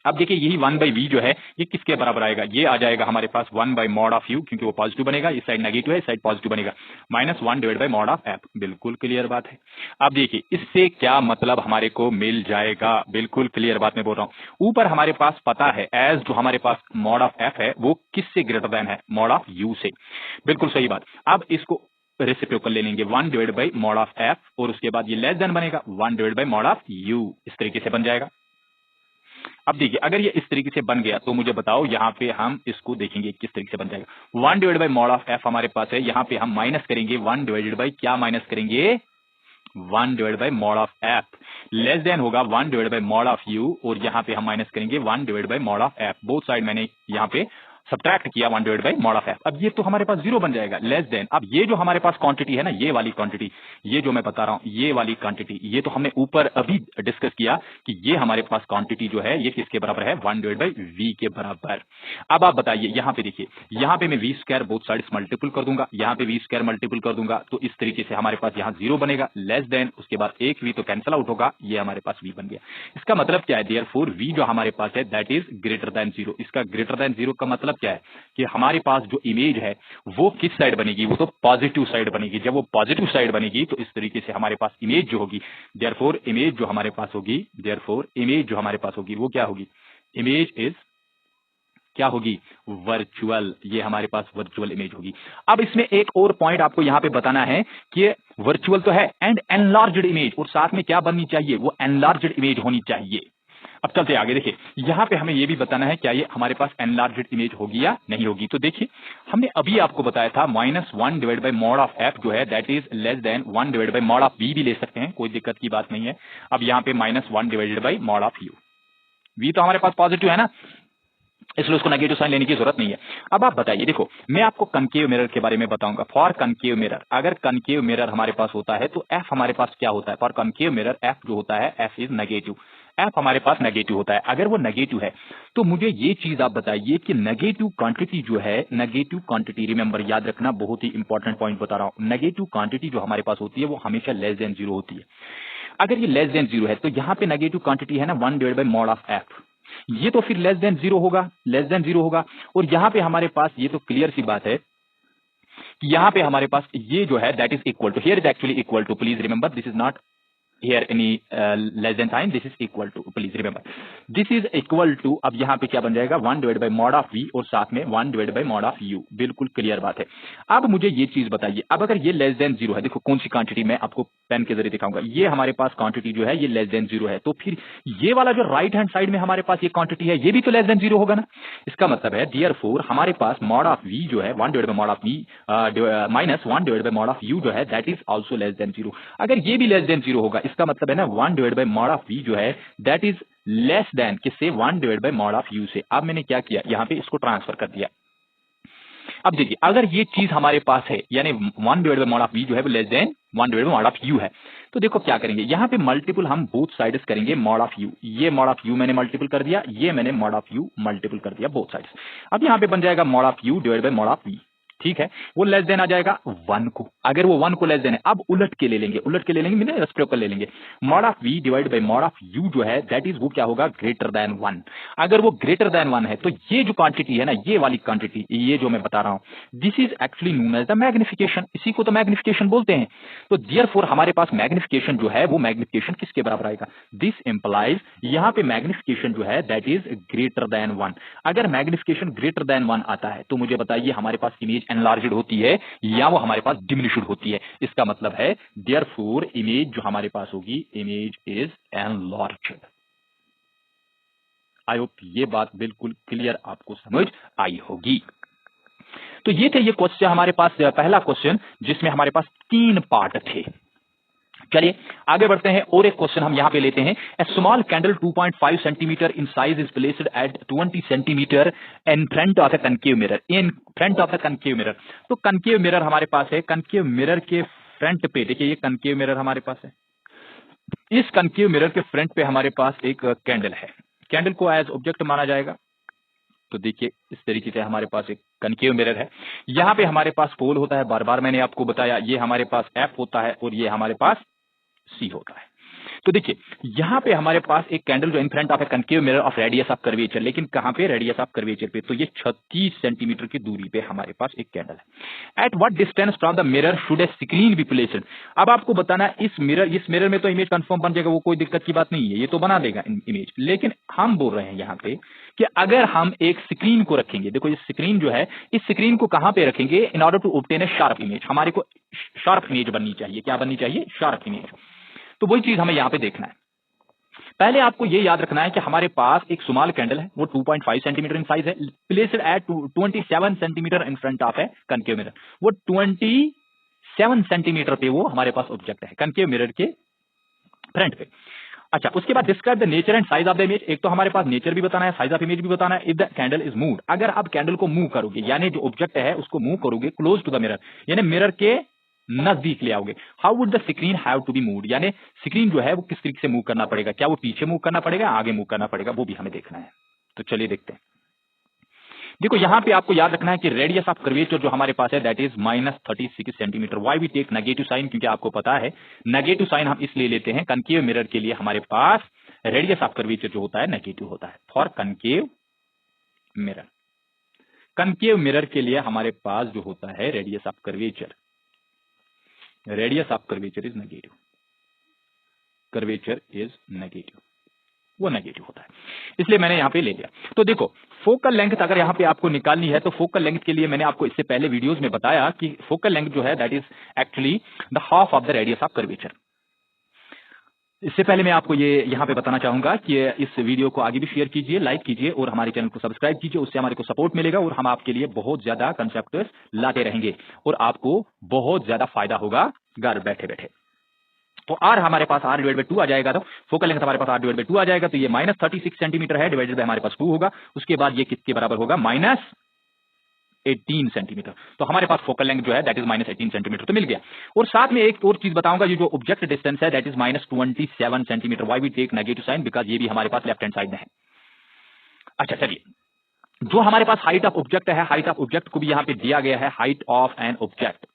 अब देखिए यही 1/v जो है ये किसके बराबर आएगा, ये आ जाएगा हमारे पास 1 बाई मॉड ऑफ यू, क्योंकि वो पॉजिटिव बनेगा, इस साइड नेगेटिव है, इस साइड पॉजिटिव बनेगा, -1 divide by mod of f। बिल्कुल क्लियर बात है। अब देखिए इससे क्या मतलब हमारे को मिल जाएगा, बिल्कुल क्लियर बात मैं बोल रहा हूं। ऊपर हमारे पास पता है एज जो हमारे पास मॉड ऑफ f है वो किससे ग्रेटर देन है, मॉड ऑफ u से। बिल्कुल सही बात। अब इसको रेसिप्रोकल ले लेंगे 1 divide by mod of f और उसके बाद ये लेस देन बनेगा 1 divide by mod of u, इस तरीके से बन जाएगा। अब देखिए अगर ये इस तरीके से बन गया तो मुझे बताओ यहाँ पे हम इसको देखेंगे किस तरीके से बन जाएगा। 1 divide by mod of f हमारे पास है, यहाँ पे हम माइनस करेंगे 1 डिवाइडेड बाई क्या माइनस करेंगे, 1 divide by mod of f। Less than होगा 1 divide by mod of u और यहाँ पे हम माइनस करेंगे 1 divide by mod of f। Both side मैंने यहाँ पे सब्ट्रैक्ट किया 1 divide by mod of f। अब ये तो हमारे पास 0 बन जाएगा, लेस देन। अब ये जो हमारे पास क्वांटिटी है ना, ये वाली क्वांटिटी, ये जो मैं बता रहा हूं ये वाली क्वांटिटी, ये तो हमने ऊपर अभी डिस्कस किया कि ये हमारे पास क्वांटिटी जो है ये किसके बराबर है, 1 डिवाइड बाई v के बराबर। अब आप बताइए यहाँ पे देखिए, यहाँ पे मैं v square both sides multiple कर दूंगा, यहाँ पे v स्क्वायर मल्टीपल कर दूंगा, तो इस तरीके से हमारे पास यहाँ 0 बनेगा, लेस देन, उसके बाद एक v तो कैंसिल आउट होगा, ये हमारे पास v बन गया। इसका मतलब क्या है, देयरफॉर v जो हमारे पास है दैट इज ग्रेटर देन 0। इसका ग्रेटर देन 0 का मतलब क्या है कि हमारे पास जो इमेज है वो किस साइड बनेगी, वो तो पॉजिटिव साइड बनेगी। जब वो पॉजिटिव साइड बनेगी तो इस तरीके से हमारे पास इमेज जो होगी, देयरफॉर इमेज जो हमारे पास होगी, देयरफॉर इमेज जो हमारे पास होगी वो क्या होगी, इमेज इज क्या होगी, वर्चुअल। ये हमारे पास वर्चुअल इमेज होगी। अब इसमें एक और पॉइंट आपको यहां पे बताना है कि वर्चुअल तो है एंड एनलार्ज्ड इमेज, और साथ में क्या बननी चाहिए, वो एनलार्ज्ड इमेज होनी चाहिए। अब चलते आगे। देखिए यहाँ पे हमें ये भी बताना है क्या ये हमारे पास एनलार्ज्ड इमेज होगी या नहीं होगी। तो देखिए हमने अभी आपको बताया था -1 divide by mod of f जो है that is less than 1 divide by mod of v भी ले सकते हैं, कोई दिक्कत की बात नहीं है। अब यहाँ पे -1 divided by mod of u, v तो हमारे पास पॉजिटिव है ना, इसलिए उसको नेगेटिव साइन लेने की जरूरत नहीं है। अब आप बताइए, देखो मैं आपको कनकेव मिरर के बारे में बताऊंगा। फॉर कनकेव मिरर, अगर कनकेव मिरर हमारे पास होता है तो एफ हमारे पास क्या होता है। फॉर कनकेव मिरर एफ जो होता है एफ इज नेगेटिव, एफ हमारे पास नेगेटिव होता है। अगर वो नेगेटिव है तो मुझे ये चीज आप बताइए कि नेगेटिव क्वांटिटी जो है, नेगेटिव क्वांटिटी, रिमेंबर याद रखना, बहुत ही इंपॉर्टेंट पॉइंट बता रहा हूं, नेगेटिव क्वांटिटी जो हमारे पास होती है वो हमेशा लेस देन 0 होती है। अगर ये लेस देन 0 है तो यहाँ पे नेगेटिव क्वांटिटी है ना 1 divide by mod of F, ये तो फिर लेस देन 0 होगा, लेस देन 0 होगा। और यहां पे हमारे पास ये तो क्लियर सी बात है कि यहां पे हमारे पास ये जो है that is equal to, here is actually equal to, please remember this is not here any less than sign, this is equal to, please remember this is equal to. अब यहां पे क्या बन जाएगा 1 divide by mod of v और साथ में 1 divide by mod of u, बिल्कुल क्लियर बात है। अब मुझे ये चीज बताइए, अब अगर ये लेस देन 0 है, देखो कौन सी क्वांटिटी मैं आपको पेन के जरिए दिखाऊंगा, ये हमारे पास क्वांटिटी जो है ये लेस देन 0 है, तो फिर ये वाला जो राइट हैंड साइड में हमारे पास ये क्वांटिटी है ये भी तो लेस देन 0 होगा ना। इसका मतलब है देयरफॉर हमारे पास मॉड ऑफ वी जो है 1 divide by mod of v minus 1 divide by mod of u जो है that is also less than 0। अगर ये भी लेस देन 0 होगा इसका मतलब है ना 1 divide by mod of v जो है दैट इज लेस देन किससे, 1 divide by mod of u से। अब मैंने क्या किया, यहां पे इसको ट्रांसफर कर दिया। अब देखिए अगर ये चीज हमारे पास है यानी 1 divide by mod of v जो है वो less than 1 divide by mod of u है, तो देखो क्या करेंगे, यहां पे मल्टीपल हम बोथ साइड्स करेंगे मॉड ऑफ यू, ये मॉड ऑफ यू मैंने मल्टीपल कर दिया, ये मैंने मॉड ऑफ यू मल्टीपल कर दिया बोथ साइड्स। अब यहां पे बन जाएगा mod of u divide by mod of v, ठीक है, वो लेस देन आ जाएगा 1 को। अगर वो 1 को लेस देन है, अब उलट के ले लेंगे, उलट के ले लेंगे मैंने रेसिप्रोकल ले लेंगे, mod of v divide by mod of u जो है दैट इज वो क्या होगा ग्रेटर देन 1। अगर वो ग्रेटर देन 1 है तो ये जो क्वांटिटी है ना, ये वाली क्वांटिटी, ये जो मैं बता रहा हूं this is actually known as the magnification, इसी को तो मैग्निफिकेशन बोलते हैं। तो देयरफॉर हमारे पास मैग्निफिकेशन जो है वो मैग्निफिकेशन किसके बराबर आएगा, दिस इंप्लाइज यहां पे मैग्निफिकेशन जो है दैट इज ग्रेटर देन 1। अगर मैग्निफिकेशन ग्रेटर देन 1 आता है तो मुझे बताइए हमारे पास इमेज एनलार्ज्ड होती है या वो हमारे पास डिमिनिश्ड होती है। इसका मतलब है देयरफॉर इमेज जो हमारे पास होगी image is enlarged. I hope ये बात बिल्कुल क्लियर आपको समझ आई होगी। तो ये थे ये क्वेश्चन हमारे पास, पहला क्वेश्चन जिसमें हमारे पास 3 पार्ट थे। चलिए आगे बढ़ते हैं और एक क्वेश्चन हम यहां पे लेते हैं। A small candle 2.5 centimetre in size is placed at 20 centimetre in front of a concave mirror, in front of a concave mirror. तो कनकेव मिरर हमारे पास है, कनकेव मिरर के फ्रंट पे देखिए ये कनकेव मिरर हमारे पास है, इस कनकेव मिरर के फ्रंट पे हमारे पास एक कैंडल है, कैंडल को एज ऑब्जेक्ट माना जाएगा। तो देखिए इस तरीके से हमारे पास एक कनकेव मिरर है, यहां पे हमारे पास पोल होता है, बार बार मैंने आपको बताया, ये हमारे पास एफ होता है और ये हमारे पास सी होता है। तो देखिए यहां पे हमारे पास एक कैंडल जो इन front of a concave mirror of radius of curvature, लेकिन कहां पे, रेडियस ऑफ कर्वेचर पे, तो ये 36 सेंटीमीटर की दूरी पे हमारे पास एक कैंडल है। At what distance from the mirror should A screen be placed. अब आपको बताना है इस मिरर में तो इमेज कंफर्म बन जाएगा, वो कोई दिक्कत की बात नहीं है, ये तो बना देगा इमेज, लेकिन हम बोल रहे हैं यहां पे कि अगर हम एक स्क्रीन को रखेंगे, देखो ये स्क्रीन जो है, इस स्क्रीन को कहां पे रखेंगे in order to obtain a sharp image, हमारे को शार्प इमेज बननी चाहिए, क्या बननी चाहिए, शार्प इमेज। तो वही चीज हमें यहां पे देखना है। पहले आपको ये याद रखना है कि हमारे पास एक स्मॉल कैंडल है, वो 2.5 सेंटीमीटर इन साइज है, placed at 27 centimetre in front of है कनकेव मिरर, वो 27 सेंटीमीटर पे वो हमारे पास ऑब्जेक्ट है कनकेव मिरर के फ्रंट पे। अच्छा, उसके बाद describe the nature and size of the image. एक तो हमारे पास नेचर भी बताना है, साइज ऑफ इमेज भी बताना है। If the candle is moved, अगर आप कैंडल को मूव करोगे यानी जो ऑब्जेक्ट है उसको मूव करोगे क्लोज टू द मिरर, यानी मिरर के नजदीक ले आओगे, how would the screen have to be moved, यानी स्क्रीन जो है वो किस तरीके से मूव करना पड़ेगा, क्या वो पीछे मूव करना पड़ेगा, आगे मूव करना पड़ेगा, वो भी हमें देखना है। तो चलिए देखते हैं। देखो यहां पे आपको याद रखना है कि रेडियस ऑफ कर्वेचर जो हमारे पास है that is -36 centimetre. Why we take negative sign, क्योंकि आपको पता है नेगेटिव साइन हम इसलिए लेते हैं, कनकेव मिरर के लिए हमारे पास रेडियस ऑफ कर्वेचर जो होता है नेगेटिव होता है। For concave mirror, concave mirror के लिए हमारे पास जो होता है radius of curvature, radius of curvature is negative, curvature is negative, वो नेगेटिव होता है, इसलिए मैंने यहां पे ले लिया। तो देखो फोकल लेंथ अगर यहां पे आपको निकालनी है तो फोकल लेंथ के लिए मैंने आपको इससे पहले वीडियोस में बताया कि फोकल लेंथ जो है that is actually the half of the radius of curvature. इससे पहले मैं आपको ये यहाँ पे बताना चाहूंगा कि इस वीडियो को आगे भी शेयर कीजिए, लाइक कीजिए और हमारे चैनल को सब्सक्राइब कीजिए। उससे हमारे को सपोर्ट मिलेगा और हम आपके लिए बहुत ज्यादा कंसेप्ट लाते रहेंगे और आपको बहुत ज्यादा फायदा होगा घर बैठे बैठे। तो आर हमारे पास r डिवाइड बाई 2 आ जाएगा, तो फोकल लेंथ हमारे पास r डिवाइड बाई 2 आ जाएगा, तो ये -36 सेंटीमीटर है, डिवाइडेड बाय हमारे पास 2 होगा। उसके बाद ये किसके बराबर होगा, -18 सेंटीमीटर। तो हमारे पास फोकल लेंथ जो है दैट इज -18 सेंटीमीटर तो मिल गया। और साथ में एक और चीज बताऊंगा, ये जो ऑब्जेक्ट डिस्टेंस है that is -27 centimetre. Why we take negative sign, because ये भी हमारे पास लेफ्ट हैंड साइड में है। अच्छा चलिए, जो हमारे पास हाइट ऑफ ऑब्जेक्ट है, हाइट ऑफ ऑब्जेक्ट को भी यहां पे दिया गया है। हाइट ऑफ एन ऑब्जेक्ट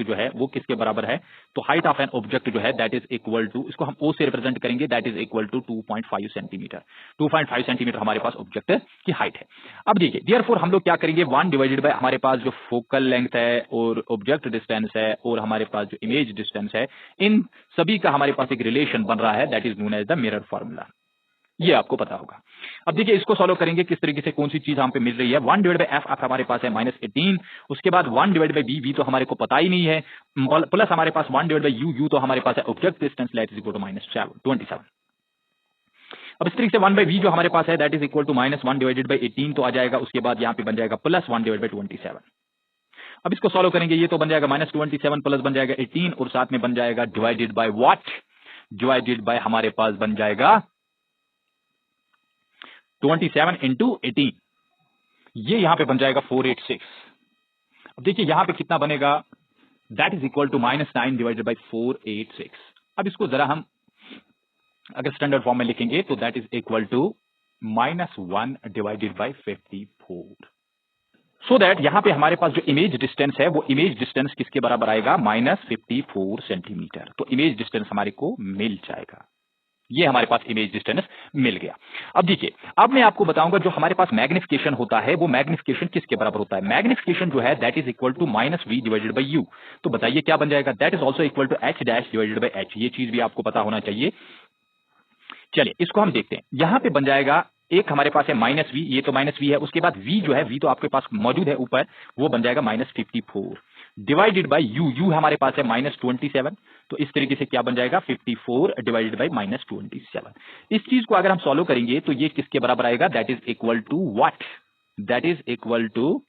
जो है वो किसके बराबर है, तो हाइट ऑफ एन ऑब्जेक्ट जो है दैट इज इक्वल टू, इसको हम ओ से रिप्रेजेंट करेंगे, that is equal to 2.5 centimetre. 2.5 centimetre हमारे पास ऑब्जेक्ट की हाइट है। अब देखिए, देयरफॉर हम लोग क्या करेंगे, 1 डिवाइडेड बाय हमारे पास जो फोकल लेंथ है और ऑब्जेक्ट डिस्टेंस है और हमारे पास जो इमेज डिस्टेंस है, इन सभी का हमारे पास एक रिलेशन बन रहा है, that is known as the mirror formula. ये आपको पता होगा। अब देखिए, इसको सॉल्व करेंगे किस तरीके से, कौन सी चीज हम पे मिल रही है। 1 डिवाइड बाय एफ हमारे पास है -18, उसके बाद 1 डिवाइड बाय बी तो हमारे को पता ही नहीं है, प्लस हमारे पास 1 डिवाइड बाय यू तो हमारे पास है object distance, that is equal to -27। अब इस तरीके से 1 बाय वी जो हमारे पास है that is equal to -1 divided by 18 तो आ जाएगा, उसके बाद यहाँ पे बन जाएगा +1 डिवाइड बाय 27। अब इसको सॉल्व करेंगे, ये तो बन जाएगा -27 प्लस बन जाएगा 18 और साथ में बन जाएगा divided by what, divided by हमारे पास बन जाएगा 27 इंटू 18, ये यहां पे बन जाएगा 486। अब देखिए यहां पे कितना बनेगा, that is equal to -9 divided by 486। अब इसको जरा हम अगर स्टैंडर्ड फॉर्म में लिखेंगे तो that is equal to -1 divided by 54। So that यहां पे हमारे पास जो इमेज डिस्टेंस है वो इमेज डिस्टेंस किसके बराबर आएगा, -54 सेंटीमीटर। तो इमेज डिस्टेंस हमारे को मिल जाएगा, ये हमारे पास इमेज डिस्टेंस मिल गया। अब देखिए, अब मैं आपको बताऊंगा जो हमारे पास मैग्निफिकेशन होता है वो मैग्निफिकेशन किसके बराबर होता है। मैग्निफिकेशन जो है that is equal to -v divided by u। तो बताइए क्या बन जाएगा, that is also equal to h dash divided by h। ये चीज भी आपको पता होना चाहिए। चलिए इसको हम देखते हैं, यहां पे बन जाएगा, एक हमारे पास है -v, ये तो -v है, उसके बाद v जो है, v तो आपके पास मौजूद है ऊपर, वो बन जाएगा -54 डिवाइडेड बाय u हमारे पास है -27। तो इस तरीके से क्या बन जाएगा, 54 डिवाइडेड बाय -27। इस चीज को अगर हम सॉल्व करेंगे तो ये किसके बराबर आएगा, that is equal to what, that is equal to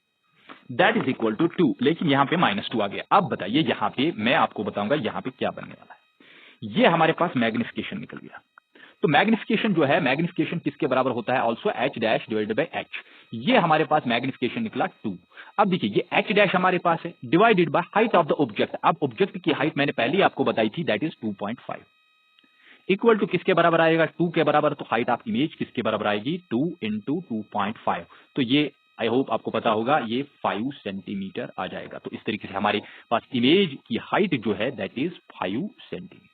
2, लेकिन यहां पे -2 आ गया। अब बताइए यहां पे मैं आपको बताऊंगा यहां पे क्या बनने वाला है। ये हमारे पास मैग्निफिकेशन निकल गया। तो मैग्निफिकेशन जो है, मैग्निफिकेशन किसके बराबर होता है, also h dash divided by h। ये हमारे पास मैग्निफिकेशन निकला 2। अब देखिए ये h डैश हमारे पास है, divided by height of the object. अब ऑब्जेक्ट की हाइट मैंने पहले ही आपको बताई थी, दैट इज 2.5 इक्वल टू किसके बराबर आएगा, 2 के बराबर। तो हाइट ऑफ इमेज किसके बराबर आएगी, 2 इंटू 2.5। तो ये आई होप आपको पता होगा, ये 5 सेंटीमीटर आ जाएगा। तो इस तरीके से हमारे पास इमेज की हाइट जो है दैट इज 5 सेंटीमीटर।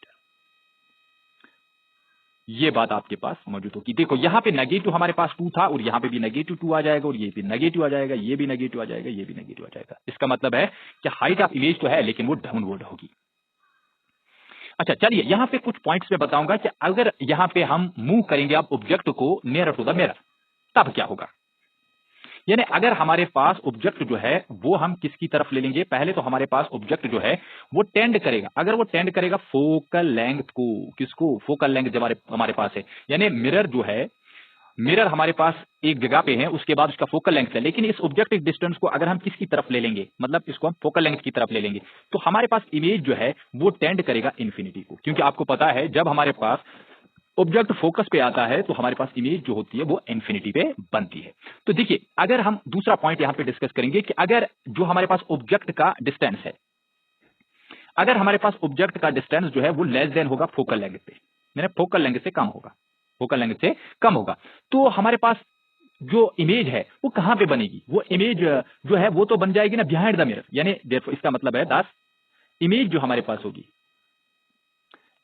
ये बात आपके पास मौजूद होगी। देखो यहां पे नेगेटिव हमारे पास 2 था और यहां पे भी -2 आ जाएगा और ये भी नेगेटिव आ जाएगा, ये भी नेगेटिव आ जाएगा, ये भी नेगेटिव आ जाएगा। इसका मतलब है कि हाइट ऑफ इमेज तो है लेकिन वो डाउनवर्ड होगी। अच्छा चलिए, यहां पे कुछ पॉइंट्स में बताऊंगा कि अगर यहां पे हम मूव करेंगे अब ऑब्जेक्ट को नियर टू द मिरर, तब क्या होगा। यानी अगर हमारे पास ऑब्जेक्ट जो है वो हम किसकी तरफ ले लेंगे, पहले तो हमारे पास ऑब्जेक्ट जो है वो टेंड करेगा, अगर वो टेंड करेगा फोकल लेंथ को, किसको, फोकल लेंथ जब हमारे पास है, यानी मिरर जो है, मिरर हमारे पास एक जगह पे है, उसके बाद उसका फोकल लेंथ है, लेकिन इस ऑब्जेक्टिव डिस्टेंस को अगर हम किसकी तरफ ले लेंगे, मतलब इसको हम फोकल लेंथ की तरफ ले लेंगे, तो हमारे पास इमेज जो है वो टेंड करेगा इन्फिनिटी को। क्योंकि आपको पता है जब हमारे पास ऑब्जेक्ट फोकस पे आता है तो हमारे पास इमेज जो होती है वो इन्फिनिटी पे बनती है। तो देखिए अगर हम दूसरा पॉइंट यहां पे डिस्कस करेंगे कि अगर जो हमारे पास ऑब्जेक्ट का डिस्टेंस है, अगर हमारे पास ऑब्जेक्ट का डिस्टेंस जो है वो लेस देन होगा फोकल लेंथ पे, मैंने फोकल लेंथ से कम होगा, फोकल लेंथ से कम होगा, तो हमारे पास जो इमेज है वो कहां पे बनेगी, वो इमेज जो है वो तो बन जाएगी ना बिहाइंड द मिरर। यानी इसका मतलब है दस इमेज जो हमारे पास होगी,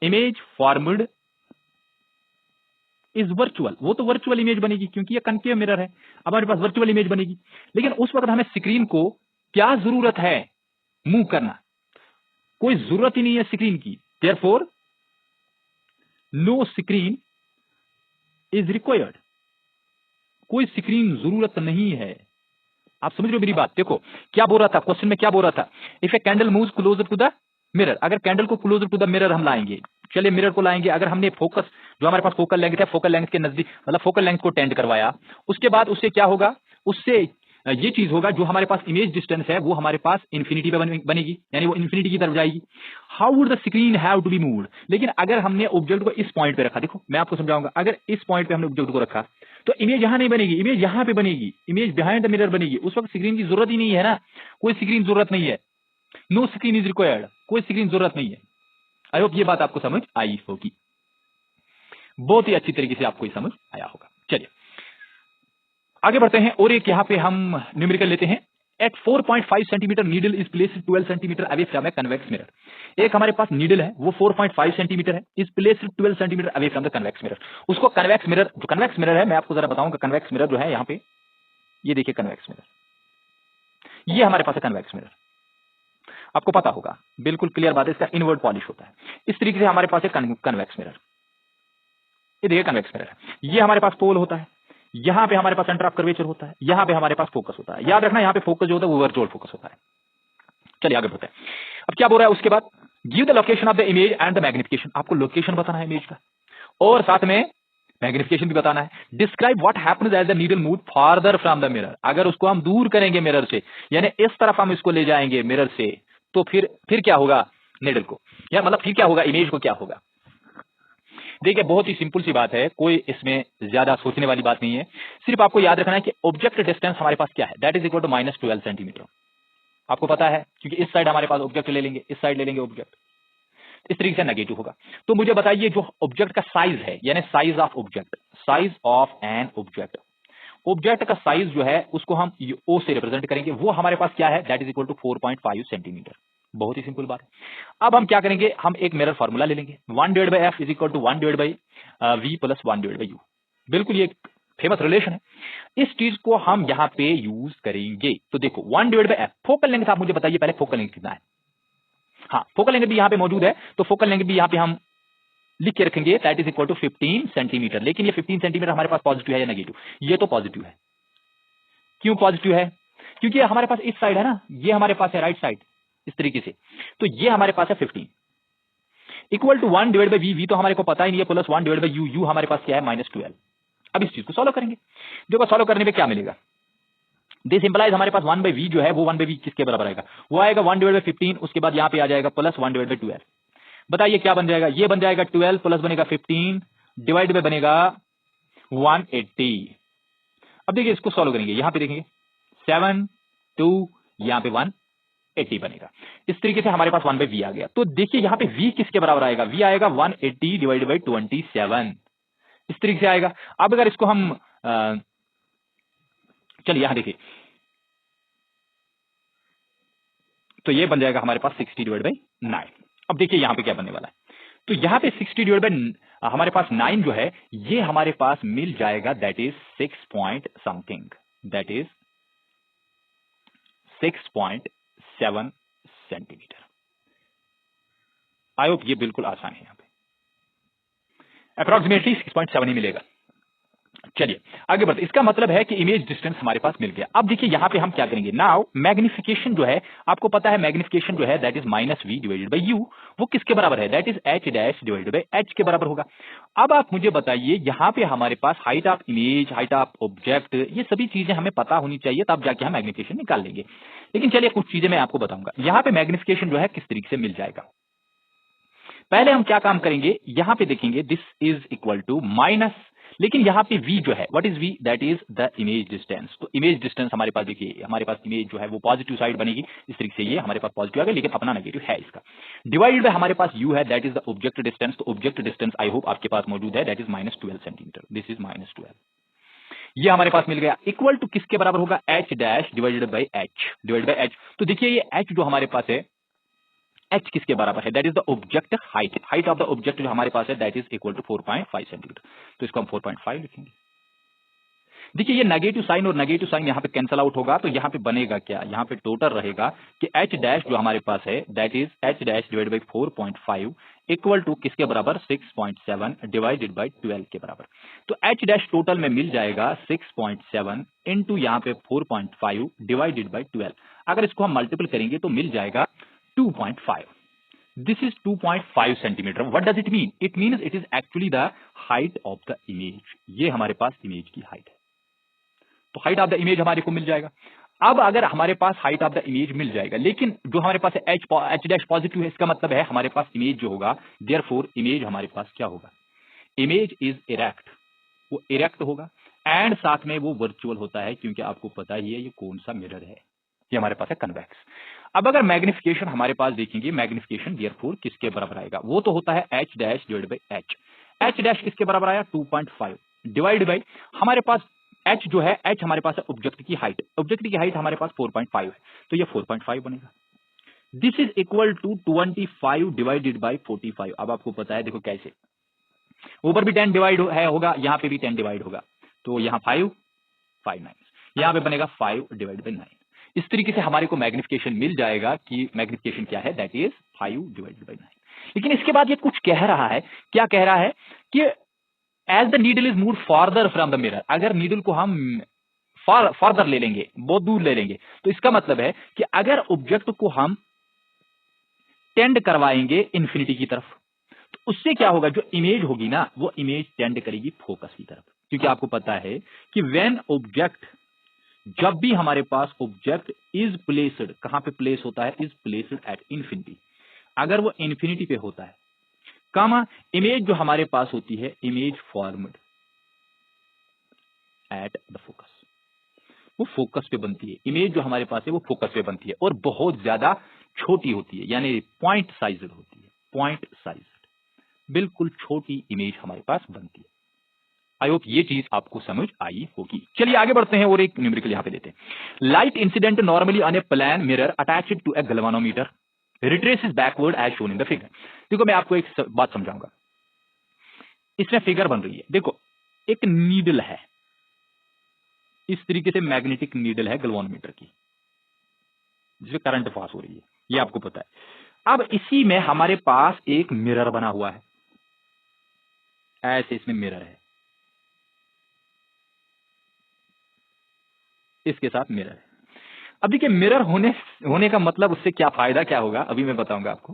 इमेज फॉर्म्ड इज वर्चुअल, वो तो वर्चुअल इमेज बनेगी क्योंकि ये कनकेव मिरर है, हमारे पास वर्चुअल इमेज बनेगी। लेकिन उस वक्त हमें स्क्रीन को क्या जरूरत है मूव करना, कोई जरूरत ही नहीं है स्क्रीन की, therefore no screen is required, कोई स्क्रीन जरूरत नहीं है। आप समझ रहे हो मेरी बात। देखो क्या बोल रहा था क्वेश्चन में, क्या बोल रहा था, if a candle moves closer to the mirror, अगर कैंडल को क्लोजर टू द मिरर हम लाएंगे, चलिए मिरर को लाएंगे, अगर हमने फोकस जो हमारे पास फोकल लेंथ है, फोकल लेंथ के नजदीक मतलब फोकल लेंथ को टेंड करवाया, उसके बाद उससे क्या होगा, उससे ये चीज होगा, जो हमारे पास इमेज डिस्टेंस है वो हमारे पास इन्फिनिटी पे बनेगी, यानी वो इन्फिनिटी की तरफ जाएगी। How would the screen have to be moved, लेकिन अगर हमने ऑब्जेक्ट को इस पॉइंट पे रखा, देखो मैं आपको समझाऊंगा, अगर इस पॉइंट पे हमने ऑब्जेक्ट को रखा तो इमेज यहां नहीं बनेगी, इमेज यहां पे बनेगी, इमेज बिहाइंड द मिरर बनेगी। उस वक्त स्क्रीन की जरूरत ही नहीं है ना, कोई स्क्रीन जरूरत नहीं है, नो स्क्रीन इज रिक्वायर्ड, कोई स्क्रीन जरूरत नहीं है। आई होप ये बात आपको समझ आई होगी, बहुत ही अच्छी तरीके से आपको ये समझ आया होगा। चलिए आगे बढ़ते हैं, और एक यहां पे हम न्यूमेरिकल लेते हैं। At 4.5 centimetre needle is placed 12 centimetre away from a convex mirror. एक हमारे पास नीडल है वो 4.5 सेंटीमीटर है, is placed 12 centimetre away from the convex mirror. उसको कन्वेक्स मिरर, जो कन्वेक्स मिरर है मैं आपको जरा बताऊंगा, कन्वेक्स मिरर जो है यहाँ पे, ये देखिए कन्वेक्स मिरर, ये हमारे पास है कन्वेक्स मिरर, आपको पता होगा, बिल्कुल क्लियर बात है, इसका इनवर्ड पॉलिश होता है। इस तरीके से हमारे पास है कन्वेक्स मिरर, ये देखिए कन्वेक्स मिरर है, ये हमारे पास पोल होता है, यहां पे हमारे पास सेंटर ऑफ कर्वेचर होता है, यहां पे हमारे पास फोकस होता है। याद रखना यहाँ पे फोकस जो होता है वो वर्चुअल फोकस होता है। चलिए आगे बढ़ते हैं। अब क्या बोल रहा है उसके बाद, give the location of the image and the magnification, आपको लोकेशन बताना है इमेज का और साथ में मैग्निफिकेशन भी बताना है। Describe what happens as the needle move farther from the mirror, अगर उसको हम दूर करेंगे मिरर से, यानी इस तरफ हम इसको ले जाएंगे मिरर से, तो फिर क्या होगा नीडल को, या मतलब फिर क्या होगा इमेज को, क्या होगा। देखिए बहुत ही सिंपल सी बात है, कोई इसमें ज्यादा सोचने वाली बात नहीं है, सिर्फ आपको याद रखना है कि ऑब्जेक्ट डिस्टेंस हमारे पास क्या है, that is equal to -12 centimetre. आपको पता है क्योंकि इस साइड हमारे पास ऑब्जेक्ट ले लेंगे, इस साइड ले लेंगे ऑब्जेक्ट, इस तरीके से नेगेटिव होगा। तो मुझे बताइए जो ऑब्जेक्ट का साइज है, यानी size of object, size of an object, object का साइज जो है उसको हम ओ से रिप्रेजेंट करेंगे, वो हमारे पास क्या है, that is equal to 4.5 centimetre. बहुत ही सिंपल बात है। अब हम क्या करेंगे, हम एक मिरर फार्मूला ले लेंगे, 1/f is equal to 1/v plus 1/u, बिल्कुल ये फेमस रिलेशन है, इस चीज को हम यहां पे यूज करेंगे। तो देखो 1/f, फोकल लेंथ आप मुझे बताइए पहले, फोकल लेंथ कितना है। हाँ फोकल लेंथ भी यहां पे मौजूद है, तो फोकल लेंथ भी यहां पे हम लिख के रखेंगे, that is equal to 15 centimetre. लेकिन ये 15 सेंटीमीटर हमारे पास पॉजिटिव है या नेगेटिव, ये तो पॉजिटिव है। क्यों पॉजिटिव है, क्योंकि हमारे पास इस साइड है ना, ये हमारे पास है राइट साइड इस तरीके से, तो ये हमारे पास है 15 इक्वल टू 1/v, v तो हमारे को पता ही नहीं है, प्लस 1/u, u हमारे पास क्या है -12। अब इस चीज को सॉल्व करेंगे, देखो सॉल्व करने पे क्या मिलेगा, दिस इंप्लाइज हमारे पास 1/v जो है वो 1/v किसके बराबर आएगा, वो आएगा 1/15, उसके बाद यहां पे आ जाएगा प्लस 1/12। बताइए क्या बन जाएगा, ये बन जाएगा 12 प्लस बनेगा 15 डिवाइड में बनेगा 180। अब देखिए इसको सॉल्व करेंगे, यहां पे देखेंगे 7 2 यहां पे 180 बनेगा। इस तरीके से हमारे पास 1/v आ गया। तो देखिए यहां पे v किसके बराबर आएगा, v आएगा 180 डिवाइडेड बाई 27, इस तरीके से आएगा। अब अगर इसको हम चलिए यहां देखिए, तो ये बन जाएगा हमारे पास 60 डिवाइड बाई 9। अब देखिए यहां पे क्या बनने वाला है, तो यहां पे 60 डिवाइड बाई हमारे पास 9 जो है ये हमारे पास मिल जाएगा, that is 6 point something, that is 6.7 centimetre. I hope ये बिल्कुल आसान है, यहां पे अप्रोक्सीमेटली 6.7 ही मिलेगा। चलिए आगे बढ़ते, इसका मतलब है कि इमेज डिस्टेंस हमारे पास मिल गया। अब देखिए यहां पे हम क्या करेंगे, नाउ मैग्निफिकेशन जो है, आपको पता है मैग्निफिकेशन जो है that is -v divided by u, वो किसके बराबर है, that is h dash divided by h के बराबर होगा। अब आप मुझे बताइए यहां पे हमारे पास height of image, height of object, ये सभी चीजें हमें पता होनी चाहिए, तब जाके हम मैग्निफिकेशन निकाल लेंगे। लेकिन चलिए कुछ चीजें मैं आपको बताऊंगा, यहां पे मैग्निफिकेशन जो है किस तरीके से मिल जाएगा। पहले हम क्या काम करेंगे, यहां पे देखेंगे this is equal to minus, लेकिन यहां पे v जो है, what is v, that is the image distance. तो इमेज डिस्टेंस हमारे पास देखिए, हमारे पास इमेज जो है वो पॉजिटिव साइड बनेगी, इस तरीके से ये हमारे पास पॉजिटिव आ गया, लेकिन अपना नेगेटिव है इसका। डिवाइडेड बाय हमारे पास u है, that is the object distance. तो ऑब्जेक्ट डिस्टेंस आई होप आपके पास मौजूद है, that is -12 centimetre, this is -12, ये हमारे पास मिल गया। इक्वल टू किसके बराबर होगा, h dash divided by h। तो देखिए ये h जो हमारे पास है, h किसके बराबर है, that is the object height, height of the object जो हमारे पास है that is equal to 4.5 centimetre. तो इसको हम 4.5 लिखेंगे। देखिए ये नेगेटिव साइन और नेगेटिव साइन यहाँ पे कैंसल आउट होगा, तो यहाँ पे बनेगा क्या, यहाँ पे टोटल रहेगा कि h डैश जो हमारे पास है that is h dash divided by 4.5 equal to किसके बराबर, 6.7 डिवाइडेड बाई 12 के बराबर। तो h डैश टोटल में मिल जाएगा 6.7 इंटू यहाँ पे 4.5 डिवाइडेड बाई 12। अगर इसको हम मल्टीपल करेंगे तो मिल जाएगा 2.5। This is 2.5 centimetre. What does it mean? It means it is actually the height of the image. ये हमारे पास इमेज की हाइट है, तो हाइट ऑफ द इमेज हमारे को मिल जाएगा. अब अगर हमारे पास हाइट ऑफ द इमेज मिल जाएगा, लेकिन जो हमारे पास एच डैश पॉजिटिव है, इसका मतलब है हमारे पास इमेज जो होगा, देयरफॉर इमेज हमारे पास क्या होगा, इमेज इज इरेक्ट, वो इरेक्ट होगा एंड साथ में वो वर्चुअल होता है, क्योंकि आपको पता ही है ये कौन सा मिरर है, ये हमारे पास है कन्वेक्स. अब अगर मैग्निफिकेशन हमारे पास देखेंगे, मैग्निफिकेशन देयरफॉर किसके बराबर आएगा, वो तो होता है H dash divide by H. H dash किसके बराबर आया, 2.5 डिवाइड बाई हमारे पास एच जो है, एच हमारे पास है ऑब्जेक्ट की हाइट, ऑब्जेक्ट की हाइट हमारे पास 4.5 है, तो ये 4.5 बनेगा. This is equal to 25 divided by 45. अब आपको पता है देखो कैसे, ऊपर भी 10 डिवाइड है होगा, यहाँ पे भी 10 डिवाइड होगा, तो यहाँ 5 9, यहाँ पे बनेगा 5 डिवाइड बाई 9. इस तरीके से हमारे को मैग्निफिकेशन मिल जाएगा कि मैग्निफिकेशन क्या है, दैट इज 5 डिवाइडेड बाई 9. लेकिन इसके बाद ये कुछ कह रहा है, क्या कह रहा है कि as the needle is move farther from the mirror, अगर नीडल को हम फॉर्दर ले लेंगे, बहुत दूर ले लेंगे, तो इसका मतलब है कि अगर ऑब्जेक्ट को हम टेंड करवाएंगे इंफिनिटी की तरफ, तो उससे क्या होगा, जो इमेज होगी ना, वो इमेज टेंड करेगी फोकस की तरफ. क्योंकि आपको पता है कि व्हेन ऑब्जेक्ट, जब भी हमारे पास ऑब्जेक्ट इज प्लेस्ड, कहां पे प्लेस होता है, इज प्लेस्ड एट इंफिनिटी, अगर वो इंफिनिटी पे होता है, कामा इमेज जो हमारे पास होती है, image formed at the focus, वो फोकस पे बनती है. इमेज जो हमारे पास है वो फोकस पे बनती है और बहुत ज्यादा छोटी होती है, यानी पॉइंट साइज्ड होती है, पॉइंट साइज्ड, बिल्कुल छोटी इमेज हमारे पास बनती है. आई होप ये चीज आपको समझ आई होगी. चलिए आगे बढ़ते हैं और एक न्यूमेरिकल यहां पे देते हैं. Light incident normally on a plane mirror attached to a galvanometer retraces backward as shown in the figure. देखो मैं आपको एक बात समझाऊंगा, इसमें फिगर बन रही है, देखो एक नीडल है, इस तरीके से मैग्नेटिक नीडल है गैल्वानोमीटर की, जिसमें करंट पास हो रही है, ये आपको पता है. अब इसी में हमारे पास एक मिरर बना हुआ है, ऐसे इसमें मिरर है, इसके साथ मिरर है. अब देखिए मिरर होने का मतलब उससे क्या फायदा क्या होगा, अभी मैं बताऊंगा आपको.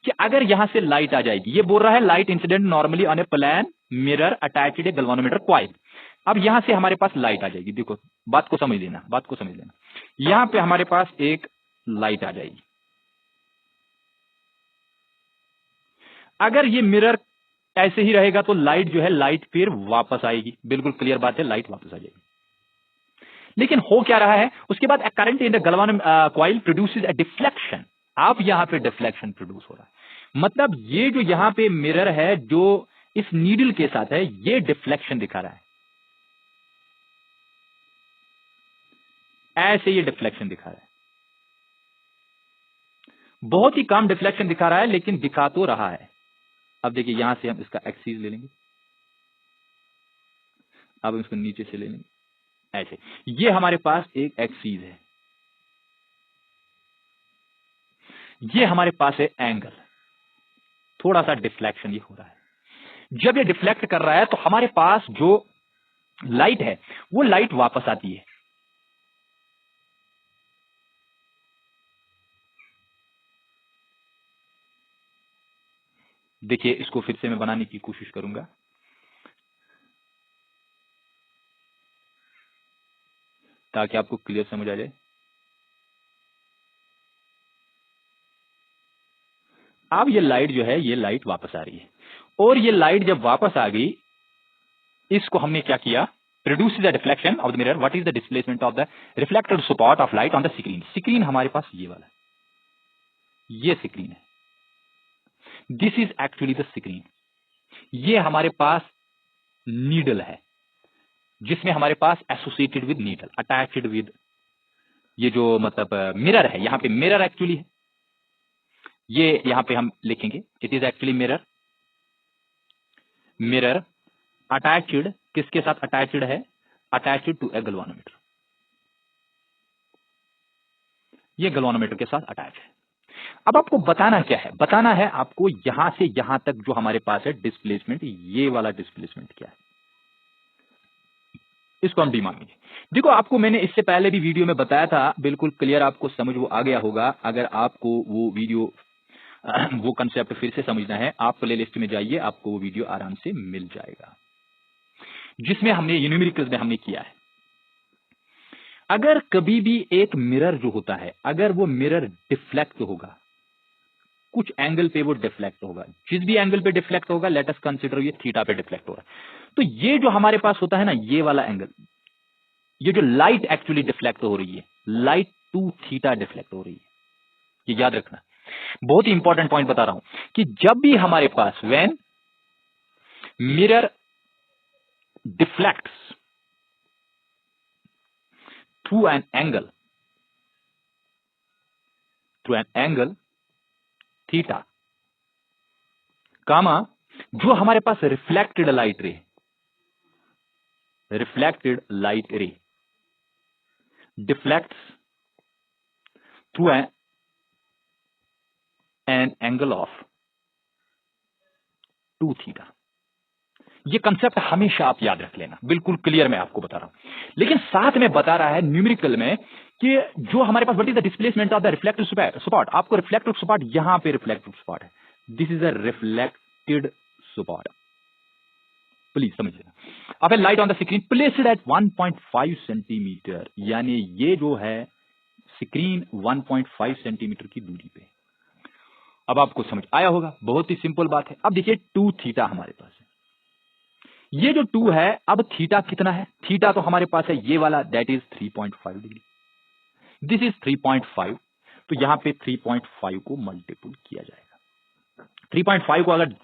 कि अगर यहां से लाइट आ जाएगी, ये बोल रहा है light incident normally on a plane mirror attached a galvanometer coil. अब यहां से हमारे पास लाइट आ जाएगी, देखो बात को समझ लेना, बात को समझ लेना. यहां पे हमारे पास एक लाइट आ जाएगी, अगर ये मिरर ऐसे ही रहेगा तो लाइट जो है, लाइट फिर वापस आएगी, बिल्कुल क्लियर बात है, लाइट वापस आ जाएगी. लेकिन हो क्या रहा है, उसके बाद current in the galvan coil produces a deflection. अब यहां पे डिफ्लेक्शन प्रोड्यूस हो रहा है, मतलब ये जो यहां पे मिरर है जो इस नीडल के साथ है, ये डिफ्लेक्शन दिखा रहा है, ऐसे ये डिफ्लेक्शन दिखा रहा है, बहुत ही कम डिफ्लेक्शन दिखा रहा है, लेकिन दिखा तो रहा है. अब देखिए यहां से हम इसका एक्सिस ले लेंगे, अब हम इसको नीचे से ले लेंगे, ऐसे ये हमारे पास एक एक्सिस है, ये हमारे पास है एंगल, थोड़ा सा डिफ्लेक्शन ये हो रहा है. जब ये डिफ्लेक्ट कर रहा है तो हमारे पास जो लाइट है वो लाइट वापस आती है. देखिए इसको फिर से मैं बनाने की कोशिश करूंगा, ताकि आपको क्लियर समझ आ जाए. अब ये लाइट जो है, ये लाइट वापस आ रही है, और ये लाइट जब वापस आ गई, इसको हमने क्या किया, produce the deflection of the mirror. What is the displacement of the reflected spot of light on the screen. Screen हमारे पास ये वाला, ये स्क्रीन है, this is actually the screen. ये हमारे पास नीडल है, जिसमें हमारे पास associated with needle, attached with ये जो मतलब मिरर है, यहां पे मिरर एक्चुअली है, ये यहां पे हम लिखेंगे it is actually mirror. Mirror attached किसके साथ अटैच्ड है, अटैच्ड टू ए गैल्वानोमीटर, ये गैल्वानोमीटर के साथ अटैच है. अब आपको बताना क्या है, बताना है आपको यहां से यहां तक जो हमारे पास है डिस्प्लेसमेंट, ये वाला डिस्प्लेसमेंट क्या है, इसको हम डी मानेंगे. देखो आपको मैंने इससे पहले भी वीडियो में बताया था, बिल्कुल क्लियर आपको समझ वो आ गया होगा. अगर आपको वो वीडियो वो कंसेप्ट फिर से समझना है, आप प्ले लिस्ट में जाइए, आपको वो वीडियो आराम से मिल जाएगा जिसमें हमने न्यूमेरिकल्स में हमने किया है। अगर कभी भी एक मिरर जो होता है, अगर वो मिरर डिफ्लेक्ट होगा, कुछ एंगल पे वो डिफ्लेक्ट होगा, जिस भी एंगल पे डिफ्लेक्ट होगा, लेट अस कंसीडर ये थीटा पे डिफ्लेक्ट हो रहा है, तो ये जो हमारे पास होता है ना, ये वाला एंगल, ये जो लाइट एक्चुअली डिफ्लेक्ट हो रही है, लाइट टू थीटा डिफ्लेक्ट हो रही है, ये याद रखना। बहुत ही इंपॉर्टेंट पॉइंट बता रहा हूं कि जब भी हमारे पास when mirror deflects through an angle theta, comma जो हमारे पास reflected light ray deflects through an angle of 2 theta. ये कंसेप्ट हमेशा आप याद रख लेना, बिल्कुल क्लियर मैं आपको बता रहा हूं, लेकिन साथ में बता रहा है न्यूमेरिकल में कि जो हमारे पास what is the displacement of the reflected spot, आपको रिफ्लेक्टेड स्पॉट यहां पे रिफ्लेक्टेड स्पॉट है, this is a reflected spot, please समझिए। अब है light on the screen placed at 1.5 centimetre, यानी ये जो है स्क्रीन 1.5 सेंटीमीटर की दूरी पे। अब आपको समझ आया होगा, बहुत ही सिंपल बात है। अब देखिए 2 थीटा हमारे पास है, ये जो 2 है, अब थीटा कितना है, थीटा तो हमारे पास है ये वाला, that is 3.5 degree, this is 3.5, तो यहां पे 3.5 को मल्टीपल किया जाएगा। 3.5 को अगर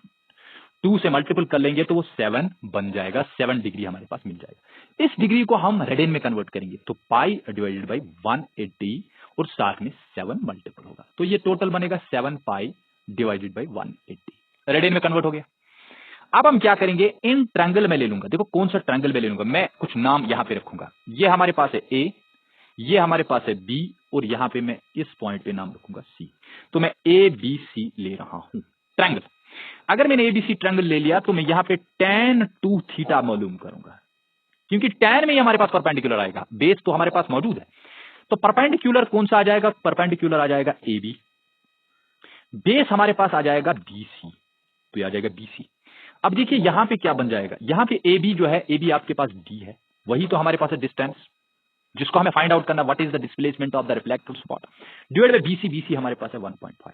2 से मल्टीपल कर लेंगे तो वो 7 बन जाएगा, 7 डिग्री हमारे पास मिल जाएगा। इस डिग्री को हम रेडियन में कन्वर्ट करेंगे तो पाई डिवाइडेड बाई 180 और साथ में 7 मल्टीपल होगा, तो ये टोटल बनेगा 7 पाई डिवाइडेड बाई 180, रेडियन में कन्वर्ट हो गया। अब हम क्या करेंगे, इन ट्रायंगल में ले लूंगा, देखो कौन सा ट्रायंगल में ले लूंगा, मैं कुछ नाम यहां पे रखूंगा, ये हमारे पास है ए, ये हमारे पास है बी, और यहां पे मैं इस पॉइंट पे नाम रखूंगा सी, तो मैं ए बी सी ले रहा हूं ट्रायंगल। अगर मैंने एबीसी ट्रायंगल ले लिया तो मैं यहां पे tan 2 थीटा मालूम करूंगा, क्योंकि tan में ही हमारे पास परपेंडिकुलर आएगा, बेस तो हमारे पास मौजूद है, तो परपेंडिकुलर कौन सा आ जाएगा, परपेंडिकुलर आ जाएगा एबी, बेस हमारे पास आ जाएगा बीसी, तो ये आ जाएगा बीसी। अब देखिए यहां पे क्या बन जाएगा, यहां पे ए बी जो है, ए बी आपके पास डी है, वही तो हमारे पास है डिस्टेंस, जिसको हमें फाइंड आउट करना, what is the displacement of the reflected spot, divide by BC, BC हमारे पास है 1.5।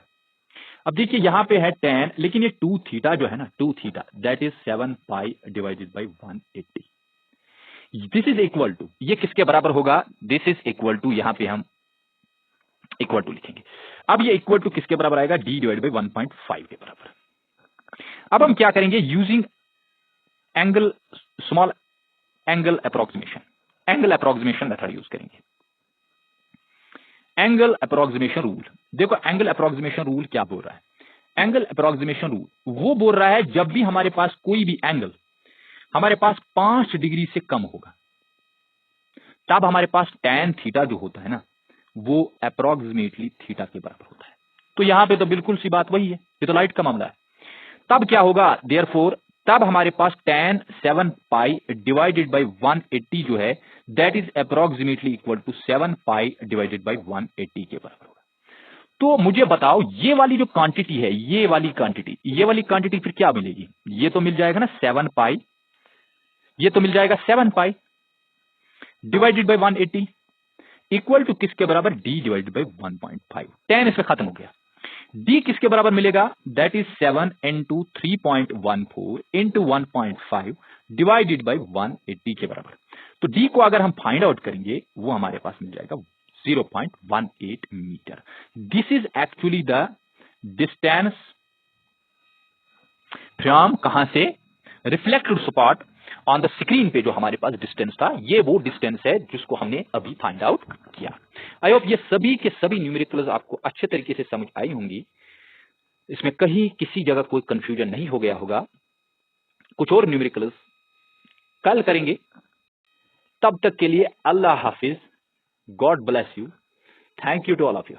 अब देखिए यहां पे है 10, लेकिन ये 2 थीटा जो है ना, 2 theta that is 7 pi divided by 180, this is equal to, ये किसके बराबर होगा, दिस इज इक्वल टू, यहां पे हम इक्वल टू लिखेंगे। अब ये इक्वल टू किसके बराबर आएगा, डी डिवाइड बाई 1.5 के बराबर। अब हम क्या करेंगे, using angle, small angle approximation method use करेंगे। एंगल अप्रोक्सीमेशन रूल, देखो एंगल अप्रोक्सीमेशन रूल क्या बोल रहा है, एंगल अप्रोक्सीमेशन रूल वो बोल रहा है जब भी हमारे पास कोई भी एंगल हमारे पास 5 डिग्री से कम होगा, तब हमारे पास tan थीटा जो होता है ना, वो अप्रोक्सीमेटली थीटा के बराबर होता है। तो यहां पे तो बिल्कुल सी बात वही है, ये तो लाइट का मामला है। तब क्या होगा, देयरफॉर तब हमारे पास tan 7 पाई डिवाइडेड बाई 180 जो है, that is approximately equal to 7 pi divided by 180 के बराबर होगा। तो मुझे बताओ ये वाली जो क्वांटिटी है, ये वाली क्वांटिटी फिर क्या मिलेगी, ये तो मिल जाएगा ना 7 पाई, ये तो मिल जाएगा 7 pi divided by 180 equal to किसके बराबर, डी डिवाइडेड बाई 1.5, 10 इसमें खत्म हो गया। डी किसके बराबर मिलेगा, that is 7 into 3.14 into 1.5 divided by 180 के बराबर। तो डी को अगर हम फाइंड आउट करेंगे वो हमारे पास मिल जाएगा 0.18 metre. This is actually the distance from, कहां से, reflected spot on the screen पे जो हमारे पास डिस्टेंस था, ये वो डिस्टेंस है जिसको हमने अभी फाइंड आउट किया। आई होप ये सभी के सभी न्यूमेरिकल्स आपको अच्छे तरीके से समझ आई होंगी, इसमें कहीं किसी जगह कोई कंफ्यूजन नहीं हो गया होगा। कुछ और न्यूमेरिकल्स कल करेंगे, तब तक के लिए अल्लाह हाफिज, God bless you, thank you to all of you.